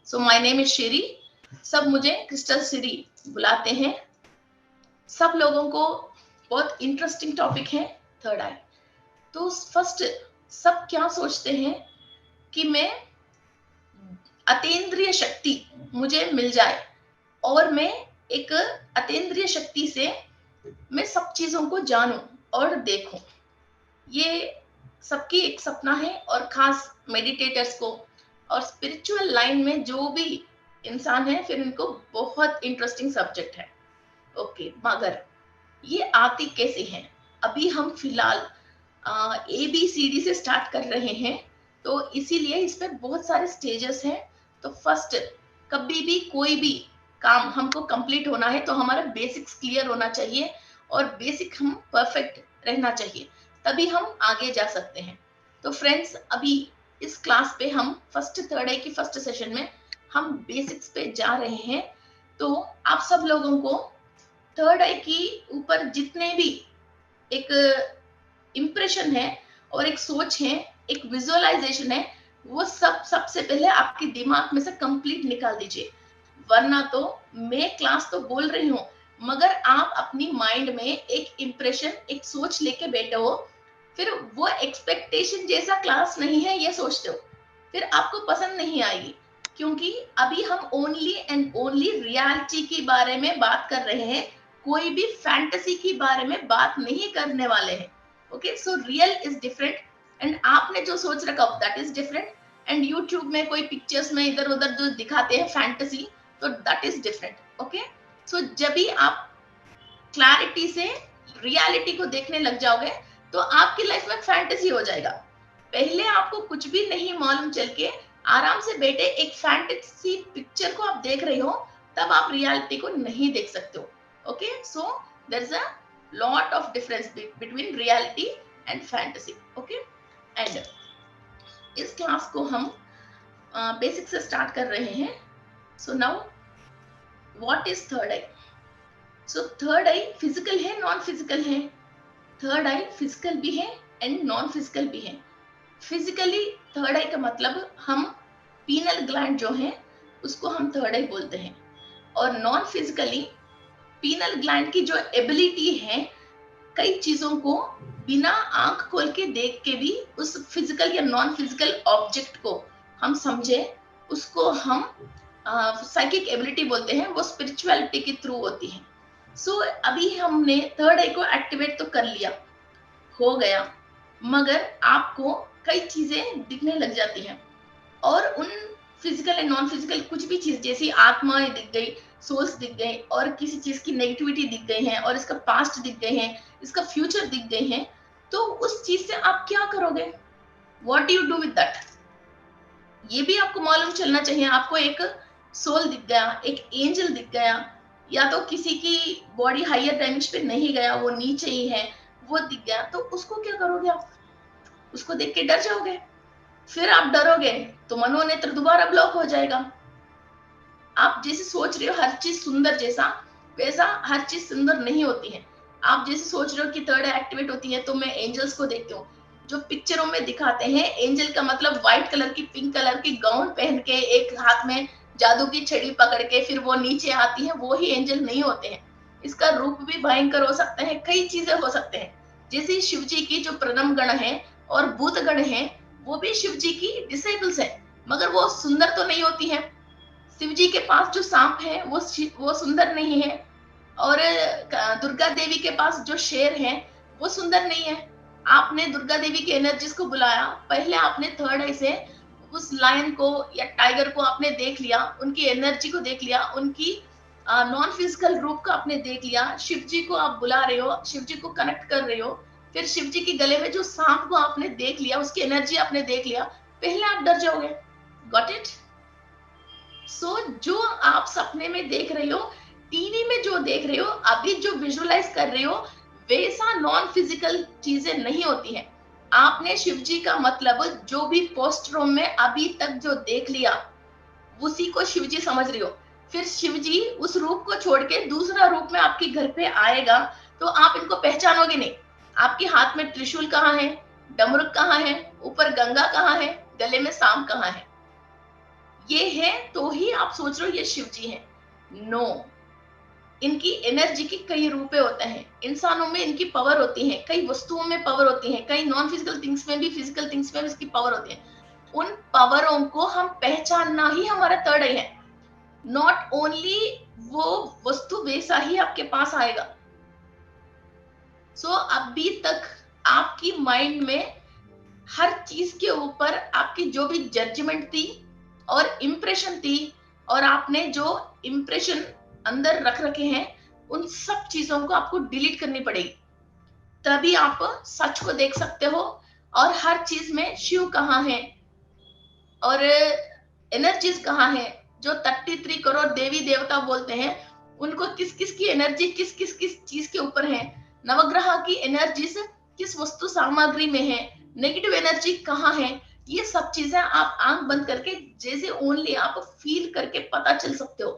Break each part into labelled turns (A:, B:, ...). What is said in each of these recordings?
A: So my name is शेरी। सब मुझे crystal सिरी बुलाते हैं। सब लोगों को बहुत इंटरेस्टिंग टॉपिक है थर्ड आई। तो फर्स्ट, सब क्या सोचते हैं कि मैं अतीन्द्रिय शक्ति मुझे मिल जाए और मैं एक अतीन्द्रिय शक्ति से मैं सब चीजों को जानूं और देखूं। ये सबकी एक सपना है, और खास मेडिटेटर्स को और स्पिरिचुअल लाइन में जो भी इंसान है, फिर इनको बहुत इंटरेस्टिंग सब्जेक्ट है। ओके, मगर ये आती कैसे हैं? अभी हम फिलहाल ABCD से स्टार्ट कर रहे हैं, तो इसीलिए इस पे बहुत सारे स्टेजेस हैं। तो फर्स्ट, कभी भी कोई भी काम हमको कंप्लीट होना है तो हमारा बेसिक्स क्लियर होना चाहिए और बेसिक हम परफेक्ट रहना चाहिए, तभी हम आगे जा सकते हैं। तो फ्रेंड्स, अभी इस क्लास पे हम फर्स्ट थर्ड आई की फर्स्ट सेशन में हम बेसिक्स पे जा रहे हैं। तो आप सब लोगों को थर्ड आई की ऊपर जितने भी एक इंप्रेशन है और एक सोच है, एक विजुअलाइजेशन है, वो सबसे पहले आपके दिमाग में से कंप्लीट निकाल दीजिए। वरना तो मैं क्लास तो बोल रही हूँ, मगर आप अपनी माइंड में एक इंप्रेशन, एक सोच लेके बैठे हो, फिर वो एक्सपेक्टेशन जैसा क्लास नहीं है ये सोचते हो, फिर आपको पसंद नहीं आएगी। क्योंकि अभी हम ओनली एंड ओनली रियलिटी के बारे में बात कर रहे हैं, कोई भी फैंटेसी के बारे में बात नहीं करने वाले हैं। Okay, so real is different and आपने जो सोच रखा that is different, and YouTube में कोई पिक्चर्स में इधर उधर जो दिखाते हैं फैंटेसी, तो दैट इज डिफरेंट। ओके, सो जब भी आप क्लैरिटी से रियलिटी को देखने लग जाओगे तो आपकी लाइफ में फैंटेसी हो जाएगा। पहले आपको कुछ भी नहीं मालूम चल के आराम से बैठे एक फैंटेसी पिक्चर को आप देख रहे हो, तब आप रियलिटी को नहीं देख सकते हो। Okay, so there is a lot of difference between reality and fantasy. Okay, and इस क्लास को हम बेसिक से स्टार्ट कर रहे हैं। So now, what is third eye? So third eye physical है, नॉन फिजिकल है? थर्ड आई फिजिकल भी है एंड नॉन फिजिकल भी है। फिजिकली थर्ड आई का मतलब हम पीनल ग्लैंड जो है उसको हम थर्ड आई बोलते हैं, और नॉन फिजिकली पीनल ग्लैंड की जो एबिलिटी है कई चीजों को बिना आंख खोल के देख के भी उस फिजिकल या नॉन फिजिकल ऑब्जेक्ट को हम समझे, उसको हम साइकिक एबिलिटी बोलते हैं। वो स्पिरिचुअलिटी के थ्रू होती है। सो अभी हमने थर्ड आई को एक्टिवेट तो कर लिया, हो गया, मगर आपको कई चीजें दिखने लग जाती हैं, और उन फिजिकल एंड नॉन फिजिकल कुछ भी चीज जैसी आत्मा दिख गई, सोल्स दिख गई, और किसी चीज की नेगेटिविटी दिख गई है, और इसका पास्ट दिख गए हैं, इसका फ्यूचर दिख गए हैं, तो उस चीज से आप क्या करोगे? What do you do with that? ये भी आपको मालूम चलना चाहिए। आपको एक सोल दिख गया, एक एंजल दिख गया, या तो किसी की बॉडी हायर डायमेंशन पे नहीं गया, वो नीचे ही है, वो दिख गया, तो उसको क्या करोगे आप? उसको देख के डर जाओगे? फिर आप डरोगे तो मनोनेत्र दोबारा ब्लॉक हो जाएगा। आप जैसे सोच रहे हो हर चीज सुंदर जैसा, वैसा हर चीज सुंदर नहीं होती है। आप जैसे सोच रहे हो कि थर्ड एक्टिवेट होती है तो मैं एंजल्स को देखती हूँ, जो पिक्चरों में दिखाते हैं एंजल का मतलब व्हाइट कलर की, पिंक कलर की गाउन पहन के, एक हाथ में जादू की छड़ी पकड़ के फिर वो नीचे आती है, वो ही एंजल नहीं होते हैं। इसका रूप भी भयंकर हो सकते हैं, कई चीजें हो सकते हैं। जैसे शिव जी की जो प्रणम गण है और भूत गण है, वो भी शिव जी की डिसेबल्स है, मगर वो सुंदर तो नहीं होती है। शिव जी के पास जो सांप है वो सुंदर नहीं है, और दुर्गा देवी के पास जो शेर है वो सुंदर नहीं है। आपने दुर्गा देवी की एनर्जीज को बुलाया, पहले आपने थर्ड आई से उस लायन को या टाइगर को आपने देख लिया, उनकी एनर्जी को देख लिया, उनकी नॉन फिजिकल रूप को आपने देख लिया। शिव जी को आप बुला रहे हो, शिव जी को कनेक्ट कर रहे हो, फिर शिव जी के गले में जो सांप को आपने देख लिया, उसकी एनर्जी आपने देख लिया, पहले आप डर जाओगे। Got it? सो जो आप सपने में देख रहे हो, टीवी में जो देख रहे हो, अभी जो विजुअलाइज कर रहे हो, वैसा नॉन फिजिकल चीजें नहीं होती हैं। आपने शिव जी का मतलब जो भी पोस्टरों में अभी तक जो देख लिया, उसी को शिव जी समझ रही हो। फिर शिव जी उस रूप को छोड़ के दूसरा रूप में आपके घर पे आएगा, तो आप इनको पहचानोगे नहीं। आपके हाथ में त्रिशूल कहाँ है, डमरुक कहाँ है, ऊपर गंगा कहाँ है, गले में सांप कहाँ है? ये है तो ही आप सोच रहे हो ये शिव जी हैं। नो, इनकी एनर्जी की कई रूपे होते हैं। इंसानों में इनकी पावर होती है, कई वस्तुओं में पावर होती है, कई नॉन फिजिकल थिंग्स में भी, फिजिकल थिंग्स में भी इसकी पावर होती है। उन पावरों को हम पहचानना ही हमारा थर्ड आई है। नॉट ओनली वो वस्तु वैसा ही आपके पास आएगा। सो अभी तक आपकी माइंड में हर चीज के ऊपर आपकी जो भी जजमेंट थी और इम्प्रेशन थी, और आपने जो इम्प्रेशन अंदर रख रखे हैं, उन सब चीजों को आपको डिलीट करनी पड़ेगी। तभी आप सच को देख सकते हो, और हर चीज में शिव कहाँ है और एनर्जीज कहाँ है। जो 33 करोड़ देवी देवता बोलते हैं, उनको किस किस की एनर्जी किस किस किस चीज के ऊपर है, नवग्रह की एनर्जीज किस वस्तु सामग्री में है, नेगेटिव एनर्जी कहाँ है, ये सब चीजें आप आंख बंद करके जैसे ओनली आप फील करके पता चल सकते हो।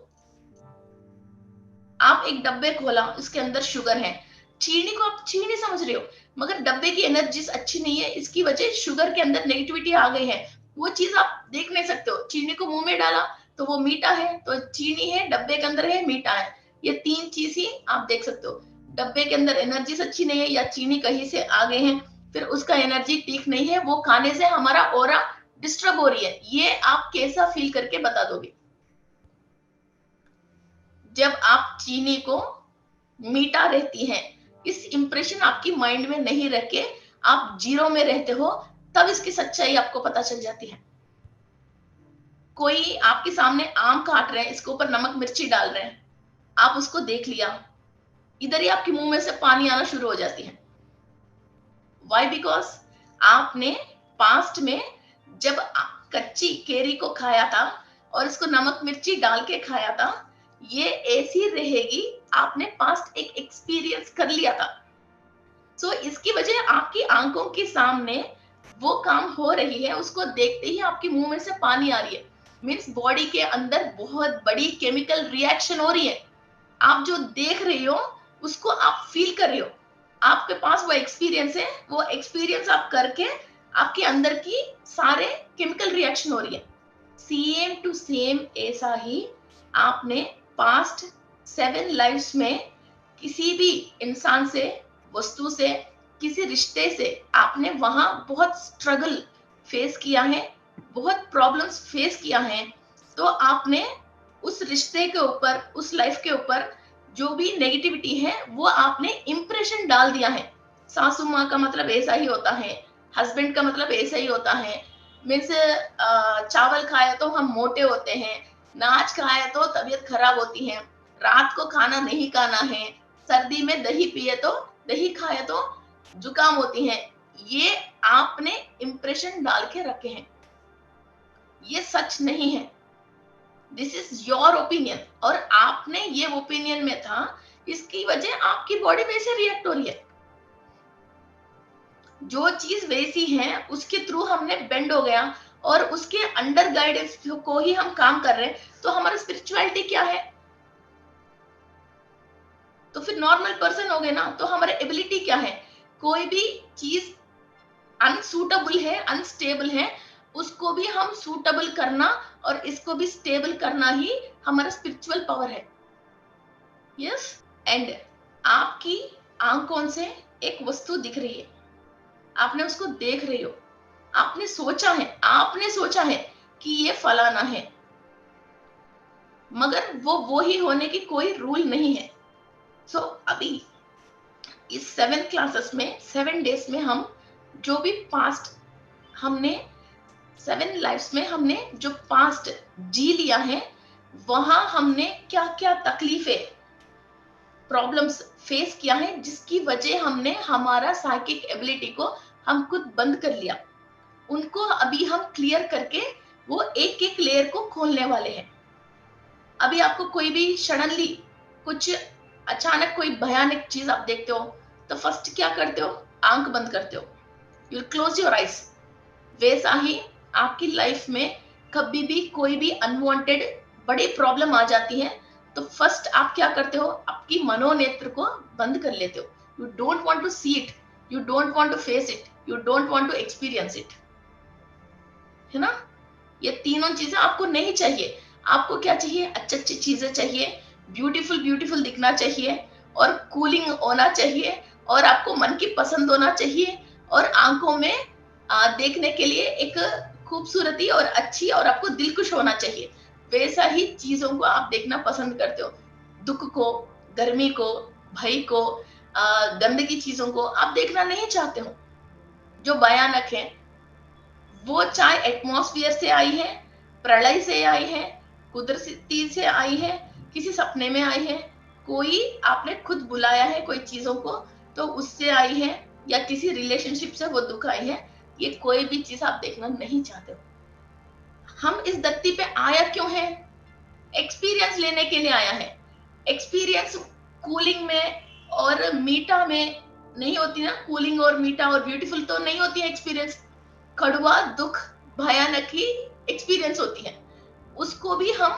A: आप एक डब्बे खोला, उसके अंदर शुगर है, चीनी को आप चीनी समझ रहे हो, मगर डब्बे की एनर्जी अच्छी नहीं है, इसकी वजह शुगर के अंदर नेगेटिविटी आ गई है। वो चीज आप देख नहीं सकते हो। चीनी को मुंह में डाला तो वो मीठा है, तो चीनी है, डब्बे के अंदर है, मीठा है। ये तीन चीज ही आप देख सकते हो। डब्बे के अंदर एनर्जी अच्छी नहीं है, या चीनी कहीं से आ गए हैं, फिर उसका एनर्जी ठीक नहीं है, वो खाने से हमारा ऑरा डिस्टर्ब हो रही है। ये आप कैसा फील करके बता दोगे? जब आप चीनी को मीठा रहती है, इस इंप्रेशन आपकी माइंड में नहीं रह के आप जीरो में रहते हो, तब इसकी सच्चाई आपको पता चल जाती है। कोई आपके सामने आम काट रहे हैं, इसके ऊपर नमक मिर्ची डाल रहे हैं, आप उसको देख लिया, इधर ही आपके मुंह में से पानी आना शुरू हो जाती है। वाई? बिकॉज आपने पास्ट में जब कच्ची केरी को खाया था और इसको नमक मिर्ची डाल के खाया था, ये ऐसी रहेगी, आपने पास्ट एक एक्सपीरियंस कर लिया था। सो इसकी वजह आपकी आंखों के सामने वो काम हो रही है, उसको देखते ही आपके मुंह में से पानी आ रही है। मीन्स बॉडी के अंदर बहुत बड़ी केमिकल रिएक्शन हो रही है। आप जो देख रही हो उसको आप फील कर रही हो, आपके पास वो एक्सपीरियंस है, वो एक्सपीरियंस आप करके आपके अंदर की सारे केमिकल रिएक्शन हो रही है। सेम टू सेम ऐसा ही आपने पास्ट 7 लाइफ्स में किसी भी इंसान से, वस्तु से, किसी रिश्ते से आपने वहां बहुत स्ट्रगल फेस किया है, बहुत प्रॉब्लम्स फेस किया है, तो आपने उस रिश्ते के ऊपर, उस लाइफ के ऊपर जो भी नेगेटिविटी है वो आपने इंप्रेशन डाल दिया है। सासू माँ का मतलब ऐसा ही होता है, हस्बैंड का मतलब ऐसा ही होता है, मीन्स चावल खाया तो हम मोटे होते हैं, नाच खाया तो तबीयत खराब होती है, रात को खाना नहीं खाना है, सर्दी में दही पिए तो, दही खाए तो जुकाम होती है। ये आपने इंप्रेशन डाल के रखे हैं, ये सच नहीं है। दिस इज योर ओपिनियन, और आपने ये ओपिनियन में था, इसकी वजह आपकी बॉडी वैसे रिएक्ट हो रही है। जो चीज वैसी है उसके थ्रू हमने बेंड हो गया, और उसके अंडर गाइडेंस को ही हम काम कर रहे हैं, तो हमारा स्पिरिचुअलिटी क्या है? तो फिर नॉर्मल पर्सन हो गए ना, तो हमारे एबिलिटी क्या है? कोई भी चीज अनसूटेबल है, अनस्टेबल है, उसको भी हम सूटेबल करना और इसको भी स्टेबल करना ही हमारा स्पिरिचुअल पावर है। यस। एंड आपकी आंखों से एक वस्तु दिख रही है, आपने उसको देख रही हो, आपने सोचा है कि ये फलाना है, मगर वो ही होने की कोई रूल नहीं है। सो अभी इस 7 क्लासेस में, 7 डेज में हम जो भी पास्ट हमने 7 लाइफ्स में हमने जो पास्ट जी लिया है, वहां हमने क्या क्या तकलीफें, प्रॉब्लम्स फेस किया है, जिसकी वजह हमने हमारा साइकिक एबिलिटी को हम खुद बंद कर लिया, उनको अभी हम क्लियर करके वो एक एक लेयर को खोलने वाले हैं। अभी आपको कोई भी सडनली कुछ अचानक कोई भयानक चीज आप देखते हो, तो फर्स्ट क्या करते हो? आंख बंद करते हो, यू क्लोज योर आइज। वैसा ही आपकी लाइफ में कभी भी कोई भी अनवांटेड बड़ी प्रॉब्लम आ जाती है, तो फर्स्ट आप क्या करते हो? आपकी मनोनेत्र को बंद कर लेते हो। You don't want to see it, you don't want to face it, you don't want to experience it, है ना? ये तीनों चीजें आपको नहीं चाहिए। आपको क्या चाहिए? अच्छी अच्छी चीजें चाहिए, ब्यूटीफुल ब्यूटीफुल दिखना चाहिए, और कूलिंग होना चाहिए, और आपको मन की पसंद होना चाहिए, और आंखों में देखने के लिए एक खूबसूरती और अच्छी, और आपको दिल खुश होना चाहिए। वैसा ही चीजों को आप देखना पसंद करते हो। दुख को, गर्मी को, भय को, गंदगी चीजों को आप देखना नहीं चाहते हो। जो भयानक है वो चाहे एटमॉस्फेयर से आई है, प्रलय से आई है, कुदरती से आई है, किसी सपने में आई है, कोई आपने खुद बुलाया है कोई चीजों को तो उससे आई है, या किसी रिलेशनशिप से वो दुख आई है, ये कोई भी चीज आप देखना नहीं चाहते हो। हम इस धरती पे आया क्यों है? एक्सपीरियंस लेने के लिए आया है। एक्सपीरियंस कूलिंग में और मीठा में नहीं होती ना, कूलिंग और मीठा और ब्यूटीफुल तो नहीं होती है एक्सपीरियंस। कड़वा, दुख, भयानक ही एक्सपीरियंस होती है। उसको भी हम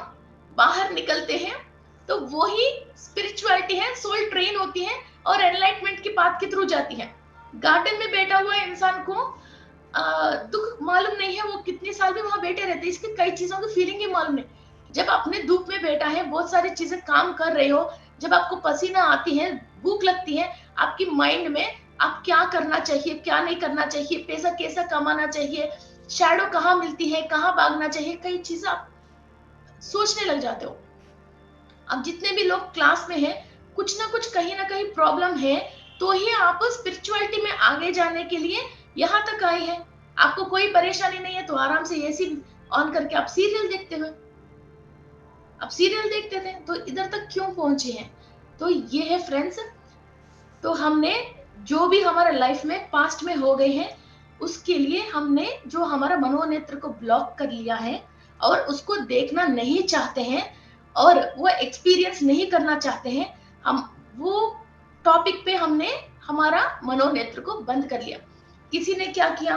A: बाहर निकलते हैं तो वो ही स्पिरिचुअलिटी है, सोल ट्रेन होती है और एनलाइटमेंट की पाथ के थ्रू जाती है। गार्डन में बैठा हुआ इंसान को दुख मालूम नहीं है, वो कितने साल भी वहां बैठे रहते हैं, इसके कई चीजों की फीलिंग ही मालूम नहीं। जब अपने धूप में बैठा है, बहुत सारी चीजें काम कर रहे हो, जब आपको पसीना आती है, भूख लगती है, आपकी माइंड में आप क्या करना चाहिए, क्या नहीं करना चाहिए, पैसा कैसा कमाना चाहिए, शैडो कहाँ मिलती है, कहाँ भागना चाहिए, कई चीजें आप सोचने लग जाते हो। अब जितने भी लोग क्लास में हैं, कुछ ना कुछ कहीं ना कहीं प्रॉब्लम है, तो ही आप स्पिरिचुअलिटी में आगे जाने के लिए यहाँ तक आए हैं। आपको कोई परेशानी नहीं है तो आराम से एसी ऑन करके आप सीरियल देखते हुए, अब सीरियल देखते थे तो इधर तक क्यों पहुंचे हैं? तो ये है फ्रेंड्स, तो हमने जो भी हमारा लाइफ में पास्ट में हो गए हैं, उसके लिए हमने जो हमारा मनोनेत्र को ब्लॉक कर लिया है और उसको देखना नहीं चाहते हैं और वो एक्सपीरियंस नहीं करना चाहते हैं, हम वो टॉपिक पे हमने हमारा मनोनेत्र को बंद कर लिया। किसी ने क्या किया,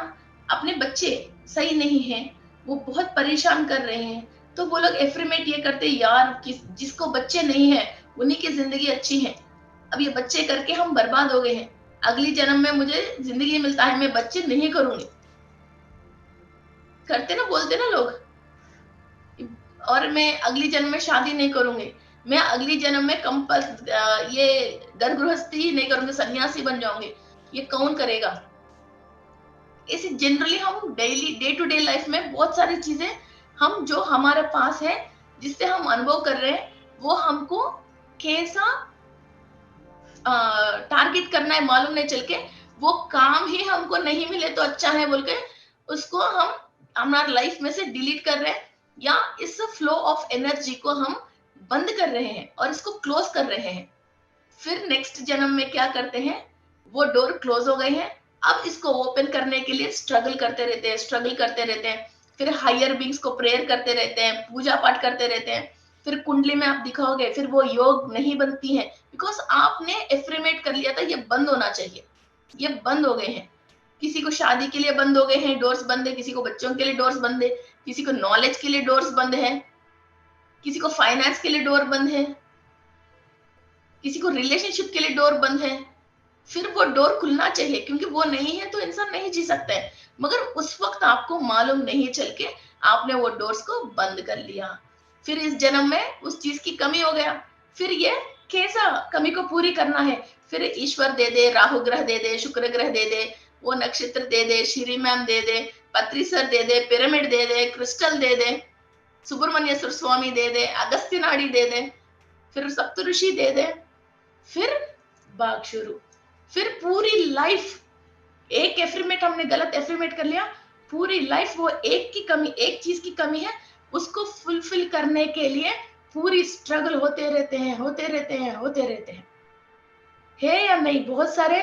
A: अपने बच्चे सही नहीं है, वो बहुत परेशान कर रहे हैं, तो वो लोग एफ्रीमेट ये करते, यार जिसको बच्चे नहीं है उन्हीं की जिंदगी अच्छी है, अब ये बच्चे करके हम बर्बाद हो गए हैं, अगली जन्म में मुझे जिंदगी मिलता है, मैं बच्चे नहीं करूंगी। करते ना, बोलते ना लोग, और मैं अगली जन्म में शादी नहीं करूंगी, मैं अगली जन्म में ये घर गृहस्थी ही नहीं करूंगी, सन्यासी बन जाऊंगी। ये कौन करेगा? इसे जनरली हम daily day to day life में बहुत सारी चीजें हम जो हमारे पास है, जिससे हम अनुभव कर रहे हैं, वो हमको कैसा टारगेट करना है मालूम नहीं चल के, वो काम ही हमको नहीं मिले तो अच्छा है बोल के उसको हम हमारे लाइफ में से डिलीट कर रहे हैं, या इस फ्लो ऑफ एनर्जी को हम बंद कर रहे हैं और इसको क्लोज कर रहे हैं। फिर नेक्स्ट जन्म में क्या करते हैं, वो डोर क्लोज हो गए हैं, अब इसको ओपन करने के लिए स्ट्रगल करते रहते हैं, स्ट्रगल करते रहते हैं, फिर हायर बींग्स को प्रेयर करते रहते हैं, पूजा पाठ करते रहते हैं, फिर कुंडली में आप दिखाओगे, फिर वो योग नहीं बनती है, बिकॉज आपने एफ्रीमेट कर लिया था ये बंद होना चाहिए, ये बंद हो गए हैं। किसी को शादी के लिए बंद हो गए हैं, डोर्स बंद है, किसी को बच्चों के लिए डोर्स बंद है, किसी को नॉलेज के लिए डोर्स बंद है, किसी को फाइनेंस के लिए डोर बंद है, किसी को रिलेशनशिप के लिए डोर बंद है। फिर वो डोर खुलना चाहिए, क्योंकि वो नहीं है तो इंसान नहीं जी सकता है, मगर उस वक्त आपको मालूम नहीं चल के आपने वो डोर्स को बंद कर लिया। फिर इस जन्म में उस चीज की कमी हो गया, फिर ये कैसा कमी को पूरी करना है, फिर ईश्वर दे दे, राहु ग्रह दे दे, शुक्र ग्रह दे दे, वो नक्षत्र दे दे, श्री मैम दे दे, पत्रीसर दे दे, पिरामिड दे दे, क्रिस्टल दे दे, सुब्रमण्येश्वर स्वामी दे दे, अगस्त्य नाड़ी दे दे, फिर सप्तऋषि दे दे, फिर भाग शुरू। फिर पूरी लाइफ एक एफ्रीमेट हमने गलत एफ्रीमेट कर लिया, पूरी लाइफ वो एक की कमी, एक चीज की कमी है, उसको फुलफिल करने के लिए पूरी स्ट्रगल होते रहते हैं, होते रहते हैं, होते रहते हैं। है या नहीं? बहुत सारे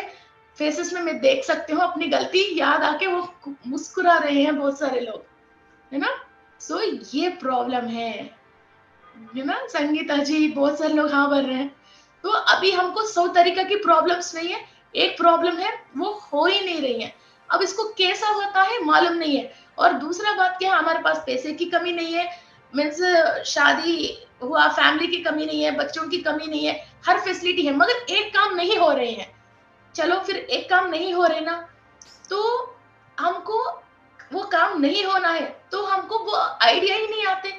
A: फेसेस में मैं देख सकती हूँ अपनी गलती याद आके वो मुस्कुरा रहे हैं बहुत सारे लोग, है ना। सो ये प्रॉब्लम है ना। संगीता जी, बहुत सारे लोग हाँ भर रहे हैं। तो अभी हमको 100 तरीका की प्रॉब्लम्स नहीं है, एक प्रॉब्लम है वो हो ही नहीं रही है, अब इसको कैसा होता है मालूम नहीं है। और दूसरा बात क्या है, हमारे पास पैसे की कमी नहीं है, मीन्स शादी हुआ, फैमिली की कमी नहीं है, बच्चों की कमी नहीं है, हर फैसिलिटी है, मगर एक काम नहीं हो रहे हैं। चलो फिर एक काम नहीं हो रहे ना, तो हमको वो काम नहीं होना है तो हमको वो आइडिया ही नहीं आते।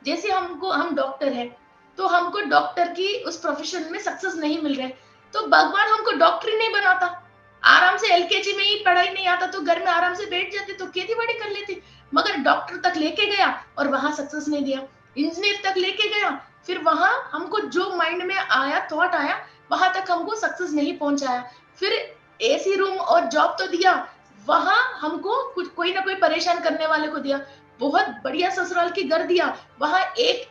A: जैसे हम डॉक्टर हैं तो हमको डॉक्टर की उस प्रोफेशन में सक्सेस नहीं मिल रहे, तो भगवान हमको डॉक्टर ही नहीं बनाता। आराम से एलकेजी में ही पढ़ाई नहीं आता तो घर में आराम से बैठ जाते तो खेती बाड़ी कर लेते, मगर डॉक्टर तक लेके गया और वहां सक्सेस नहीं दिया। इंजीनियर तक लेके गया, फिर वहां हमको जो माइंड में आया, थॉट आया, वहां तक हमको सक्सेस नहीं पहुंचाया। फिर एसी रूम और जॉब तो दिया, वहां हमको कुछ कोई ना कोई परेशान करने वाले को दिया। बहुत बढ़िया ससुराल की घर दिया, वहां एक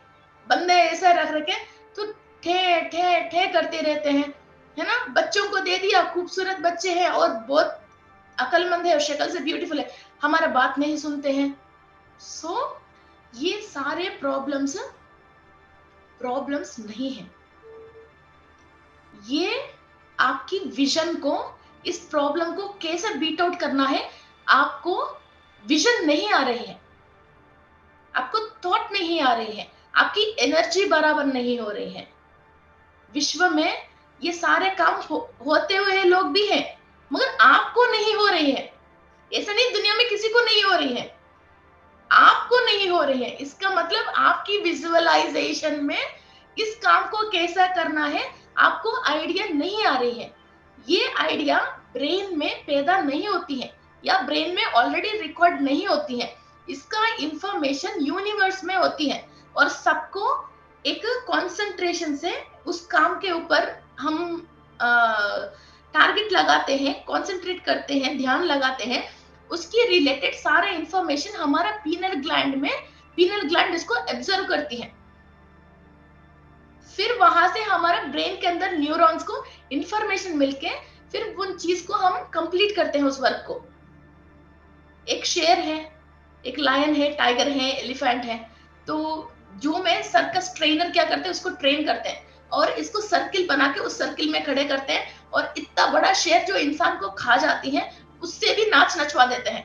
A: बंदे ऐसे रख रखे तो ठे ठे ठे करते रहते हैं, है ना। बच्चों को दे दिया, खूबसूरत बच्चे हैं और बहुत अकलमंद है और शक्ल से ब्यूटीफुल है, हमारा बात नहीं सुनते हैं। सो ये सारे प्रॉब्लम्स नहीं है, ये आपकी विजन को, इस प्रॉब्लम को कैसे बीट आउट करना है, आपको विजन नहीं आ रही है, आपको थॉट नहीं आ रही है, आपकी एनर्जी बराबर नहीं हो रही है। विश्व में ये सारे काम होते हुए लोग भी हैं, मगर आपको नहीं हो रही है। ऐसा नहीं दुनिया में किसी को नहीं हो रही है, आपको नहीं हो रही है। इसका मतलब आपकी विजुअलाइजेशन में इस काम को कैसा करना है आपको आइडिया नहीं आ रही है। ये आइडिया ब्रेन में पैदा नहीं होती है या ब्रेन में ऑलरेडी रिकॉर्ड नहीं होती है, इसका इंफॉर्मेशन यूनिवर्स में होती है और सबको एक कंसंट्रेशन से उस काम के ऊपर हम टारगेट लगाते हैं, कंसंट्रेट करते हैं, ध्यान लगाते हैं, उसकी रिलेटेड सारे इंफॉर्मेशन हमारा पीनल ग्लैंड इसको एब्जर्व करती है। फिर वहां से हमारा ब्रेन के अंदर न्यूरॉन्स को इंफॉर्मेशन मिलके फिर उन चीज को हम कंप्लीट करते हैं उस वर्क को। एक शेर है, एक लायन है, टाइगर है, एलिफेंट है, तो जो में सर्कस ट्रेनर क्या करते हैं, उसको ट्रेन करते हैं और इसको सर्किल बना के उस सर्किल में खड़े करते हैं और इतना बड़ा शेर जो इंसान को खा जाती है उससे भी नाच नचवा देते हैं,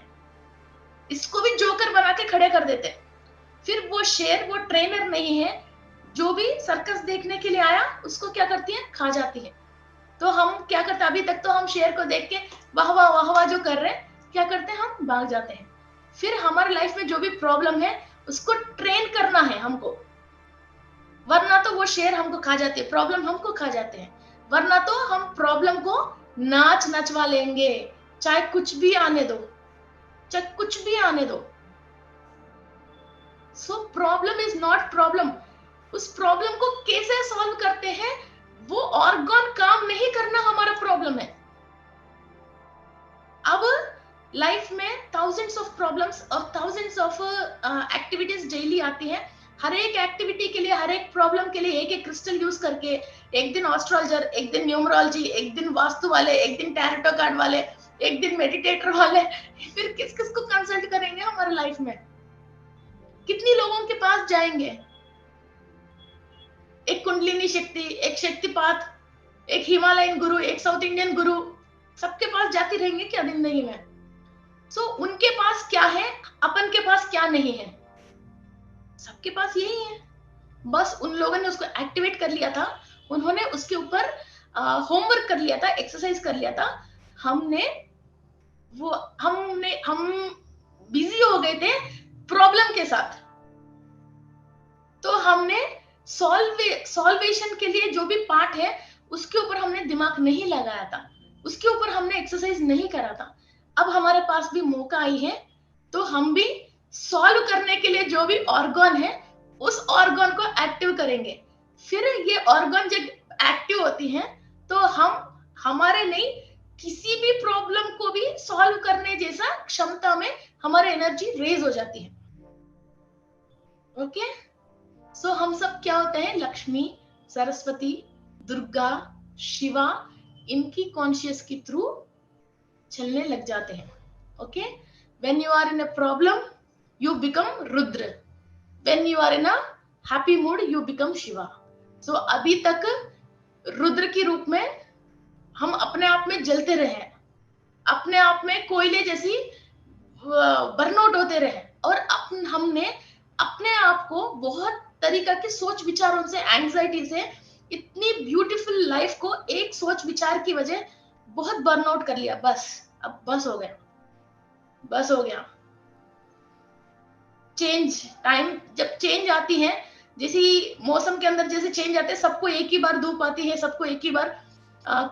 A: इसको भी जोकर बना के खड़े कर देते हैं। फिर वो शेर, वो ट्रेनर नहीं है, जो भी सर्कस देखने के लिए आया उसको क्या करती है, खा जाती है। तो हम क्या करते हैं, अभी तक तो हम शेर को देख के वाह वाह वाह वाह जो कर रहे हैं, क्या करते हैं, हम भाग जाते हैं। फिर हमारे लाइफ में जो भी प्रॉब्लम है उसको ट्रेन करना है हमको, वरना तो वो शेर हमको खा जाती है, प्रॉब्लम हमको खा जाते हैं, वरना तो हम प्रॉब्लम को नाच नचवा लेंगे, चाहे कुछ भी आने दो, चाहे कुछ भी आने दो। So problem is not problem. उस प्रॉब्लम को कैसे सॉल्व करते हैं, वो ऑर्गन काम नहीं करना हमारा प्रॉब्लम है। अब लाइफ में थाउजेंड्स ऑफ प्रॉब्लम्स और थाउजेंड्स ऑफ एक्टिविटीज डेली आती हैं। हर एक एक्टिविटी के लिए, हर एक प्रॉब्लम के लिए एक एक क्रिस्टल यूज करके, एक दिन एस्ट्रोलॉजर, एक दिन न्यूमरोलॉजी, एक दिन वास्तु वाले, एक दिन टैरोट कार्ड वाले, एक दिन मेडिटेटर वाले, फिर किस किस को कंसल्ट करेंगे हमारे लाइफ में, कितनी लोगों के पास जाएंगे। एक कुंडलिनी शक्ति, एक शक्तिपात, एक हिमालयन गुरु, एक साउथ इंडियन गुरु, सबके पास जाती रहेंगे क्या जिंदगी में। सो उनके पास क्या है, अपन के पास क्या नहीं है, सबके पास यही है, बस उन लोगों ने उसको एक्टिवेट कर लिया था, उन्होंने उसके ऊपर होमवर्क कर लिया था, एक्सरसाइज कर लिया था। हम बिजी हो गए थे प्रॉब्लम के साथ, तो हमने सॉल्वेशन के लिए जो भी पार्ट है उसके ऊपर हमने दिमाग नहीं लगाया था, उसके ऊपर हमने एक्सरसाइज नहीं करा था। अब हमारे पास भी मौका आई है तो हम भी सॉल्व करने के लिए जो भी ऑर्गन है उस ऑर्गन को एक्टिव करेंगे। फिर ये ऑर्गन जब एक्टिव होती हैं तो हम हमारे नहीं, किसी भी प्रॉब्लम को भी सॉल्व करने जैसा क्षमता में हमारी एनर्जी रेज हो जाती है। ओके, सो हम सब क्या होते हैं, लक्ष्मी, सरस्वती, दुर्गा, शिवा, इनकी कॉन्शियस के थ्रू चलने लग जाते हैं। Okay, when you are in a problem you become Rudra, when you are in a happy mood you become Shiva. So अभी तक रुद्र के रूप में हम अपने आप में जलते रहे, अपने आप में कोयले जैसी बर्नआउट होते रहे और हमने अपने आप को बहुत तरीका के सोच विचारों से, एंजाइटी से, इतनी ब्यूटीफुल लाइफ को एक सोच विचार की वजह बहुत बर्नआउट कर लिया। बस अब बस हो गया, बस हो गया, चेंज टाइम जब चेंज आती है, जैसे मौसम के अंदर जैसे चेंज आते हैं, सबको एक ही बार धूप आती है, सबको एक ही बार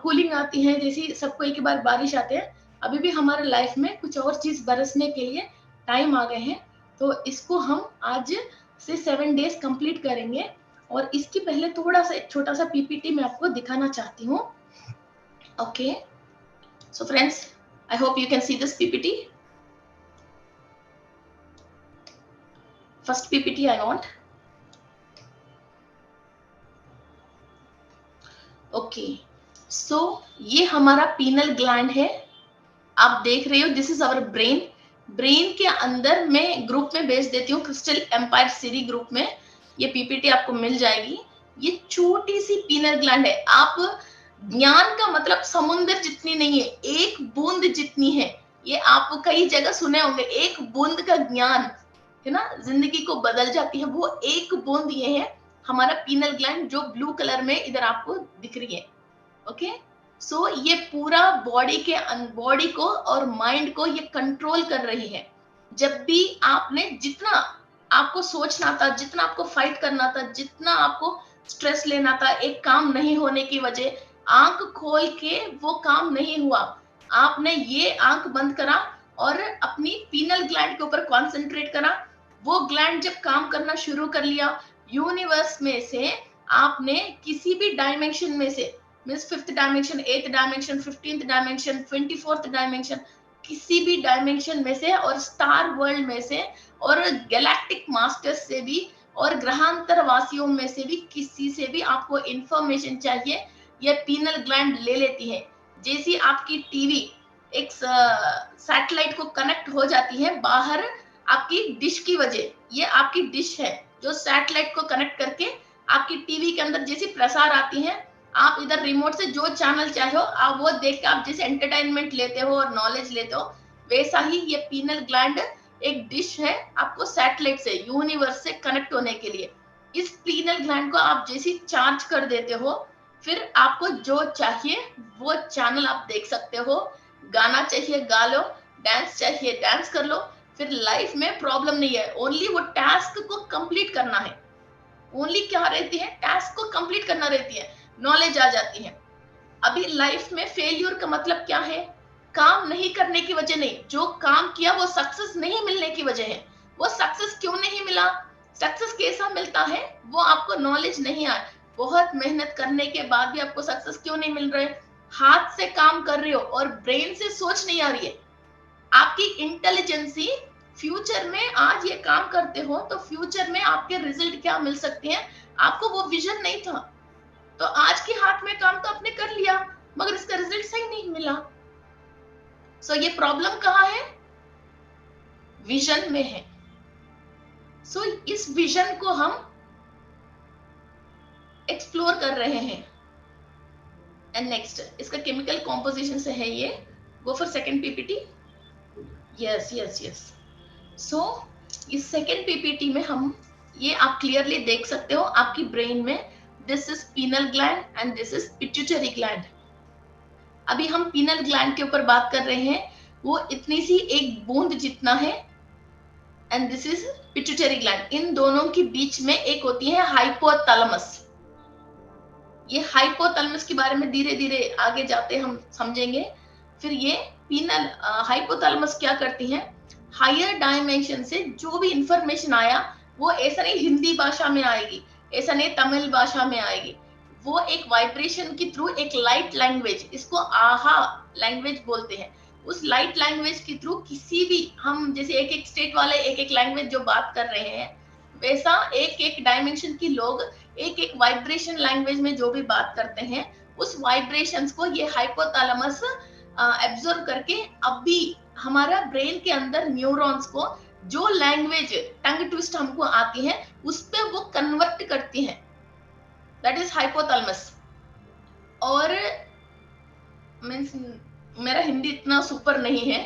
A: कूलिंग आती है, जैसे सबको एक ही बार बारिश आते हैं, अभी भी हमारे लाइफ में कुछ और चीज बरसने के लिए टाइम आ गए हैं। तो इसको हम आज से 7 डेज कंप्लीट करेंगे। और इसकी पहले थोड़ा सा एक छोटा सा पीपीटी मैं आपको दिखाना चाहती हूँ। Okay, so friends, I hope you can see this PPT. First PPT I want. Okay, so ये हमारा पीनल ग्लैंड है, आप देख रहे हो, this is our brain. Brain के अंदर मैं ग्रुप में भेज देती हूँ, क्रिस्टल एम्पायर सीरी ग्रुप में, ये पीपीटी आपको मिल जाएगी। ये छोटी सी पीनल ग्लैंड है, आप ज्ञान का मतलब समुद्र जितनी नहीं है, एक बूंद जितनी है। ये आप कई जगह सुने होंगे, एक बूंद का ज्ञान है ना, जिंदगी को बदल जाती है, वो एक बूंद ये है हमारा पीनल ग्लैंड, जो ब्लू कलर में इधर आपको दिख रही है। ओके, सो ये पूरा बॉडी को और माइंड को ये कंट्रोल कर रही है। जब भी आपने जितना आपको सोचना था, जितना आपको फाइट करना था, जितना आपको स्ट्रेस लेना था, एक काम नहीं होने की वजह आंख खोल के वो काम नहीं हुआ, आपने ये आंख बंद करा और अपनी पीनल ग्लैंड के ऊपर कॉन्सेंट्रेट करा, वो ग्लैंड जब काम करना शुरू कर लिया, यूनिवर्स में से आपने किसी भी डायमेंशन में से, means 5th dimension, 8th dimension, 15th dimension, 24th dimension, किसी भी डायमेंशन में से और स्टार वर्ल्ड में से और गैलेक्टिक मास्टर्स से भी और ग्रहांतर वासियों में से भी किसी से भी आपको इंफॉर्मेशन चाहिए, ये पीनल ग्लैंड ले लेती है। जैसी आपकी टीवी एक सैटेलाइट को कनेक्ट हो जाती है बाहर आपकी डिश की वजह, ये आपकी डिश है जो सैटेलाइट को कनेक्ट करके आपकी टीवी के अंदर जैसी प्रसार आती है, आप इधर रिमोट से जो चैनल चाहे हो आप वो देख के आप जैसे एंटरटेनमेंट लेते हो और नॉलेज लेते हो, वैसा ही ये पीनल ग्लैंड एक डिश है आपको सैटेलाइट से, यूनिवर्स से कनेक्ट होने के लिए। इस पीनल ग्लैंड को आप जैसे चार्ज कर देते हो, फिर आपको जो चाहिए वो चैनल आप देख सकते हो, गाना चाहिए गा लो, डांस चाहिए डांस कर लो, फिर लाइफ में प्रॉब्लम नहीं है, ओनली वो टास्क को कंप्लीट करना है। ओनली क्या रहती है, टास्क को कंप्लीट करना रहती है, नॉलेज आ जाती है। अभी लाइफ में फेल्यूर का मतलब क्या है, काम नहीं करने की वजह नहीं, जो काम किया वो सक्सेस नहीं मिलने की वजह है। वो सक्सेस क्यों नहीं मिला, सक्सेस कैसा मिलता है, वो आपको नॉलेज नहीं आया, बहुत मेहनत करने के बाद भी आपको सक्सेस क्यों नहीं मिल रहे, हाथ से काम कर रहे हो और ब्रेन से सोच नहीं आ रही है, आपकी इंटेलिजेंसी फ्यूचर में आज ये काम करते हो तो फ्यूचर में आपके रिजल्ट क्या मिल सकते हैं, आपको वो विजन नहीं था, तो आज के हाथ में काम तो आपने कर लिया मगर इसका रिजल्ट सही नहीं मिला। सो ये प्रॉब्लम कहाँ है, विजन में है। सो इस विजन को हम एक्सप्लोर कर रहे हैं। एंड नेक्स्ट इसका केमिकल कॉम्पोजिशन से है ये, go for second PPT. Yes yes yes, so इस सेकंड पीपीटी में हम ये आप क्लियरली देख सकते हो आपकी ब्रेन में, this is penal gland and this is pituitary gland. अभी हम पीनल ग्लैंड के ऊपर बात कर रहे हैं, वो इतनी सी एक बूंद जितना है, and this is pituitary gland. इन दोनों के बीच में एक होती है हाइपोथैलेमस। ये हाइपोथैलेमस के बारे में धीरे धीरे आगे जाते हम समझेंगे। फिर ये पीनल हाइपोथैलेमस क्या करती है, हायर डायमेंशन से जो भी इंफॉर्मेशन आया वो ऐसा नहीं हिंदी भाषा में आएगी, ऐसा नहीं तमिल भाषा में आएगी, वो एक वाइब्रेशन के थ्रू एक लाइट लैंग्वेज, इसको आहा लैंग्वेज बोलते हैं, उस लाइट लैंग्वेज के थ्रू किसी भी, हम जैसे एक एक स्टेट वाले एक एक लैंग्वेज जो बात कर रहे हैं, वैसा एक एक डायमेंशन की लोग एक एक वाइब्रेशन लैंग्वेज में जो भी बात करते हैं, उस वाइब्रेशंस को ये हाइपोथैलेमस एब्जॉर्ब करके अभी हमारा ब्रेन के अंदर न्यूरॉन्स को जो लैंग्वेज टंग ट्विस्ट हमको आती है उस पे वो कन्वर्ट करती है, दैट इज हाइपोथैलेमस। और मींस मेरा हिंदी इतना सुपर नहीं है,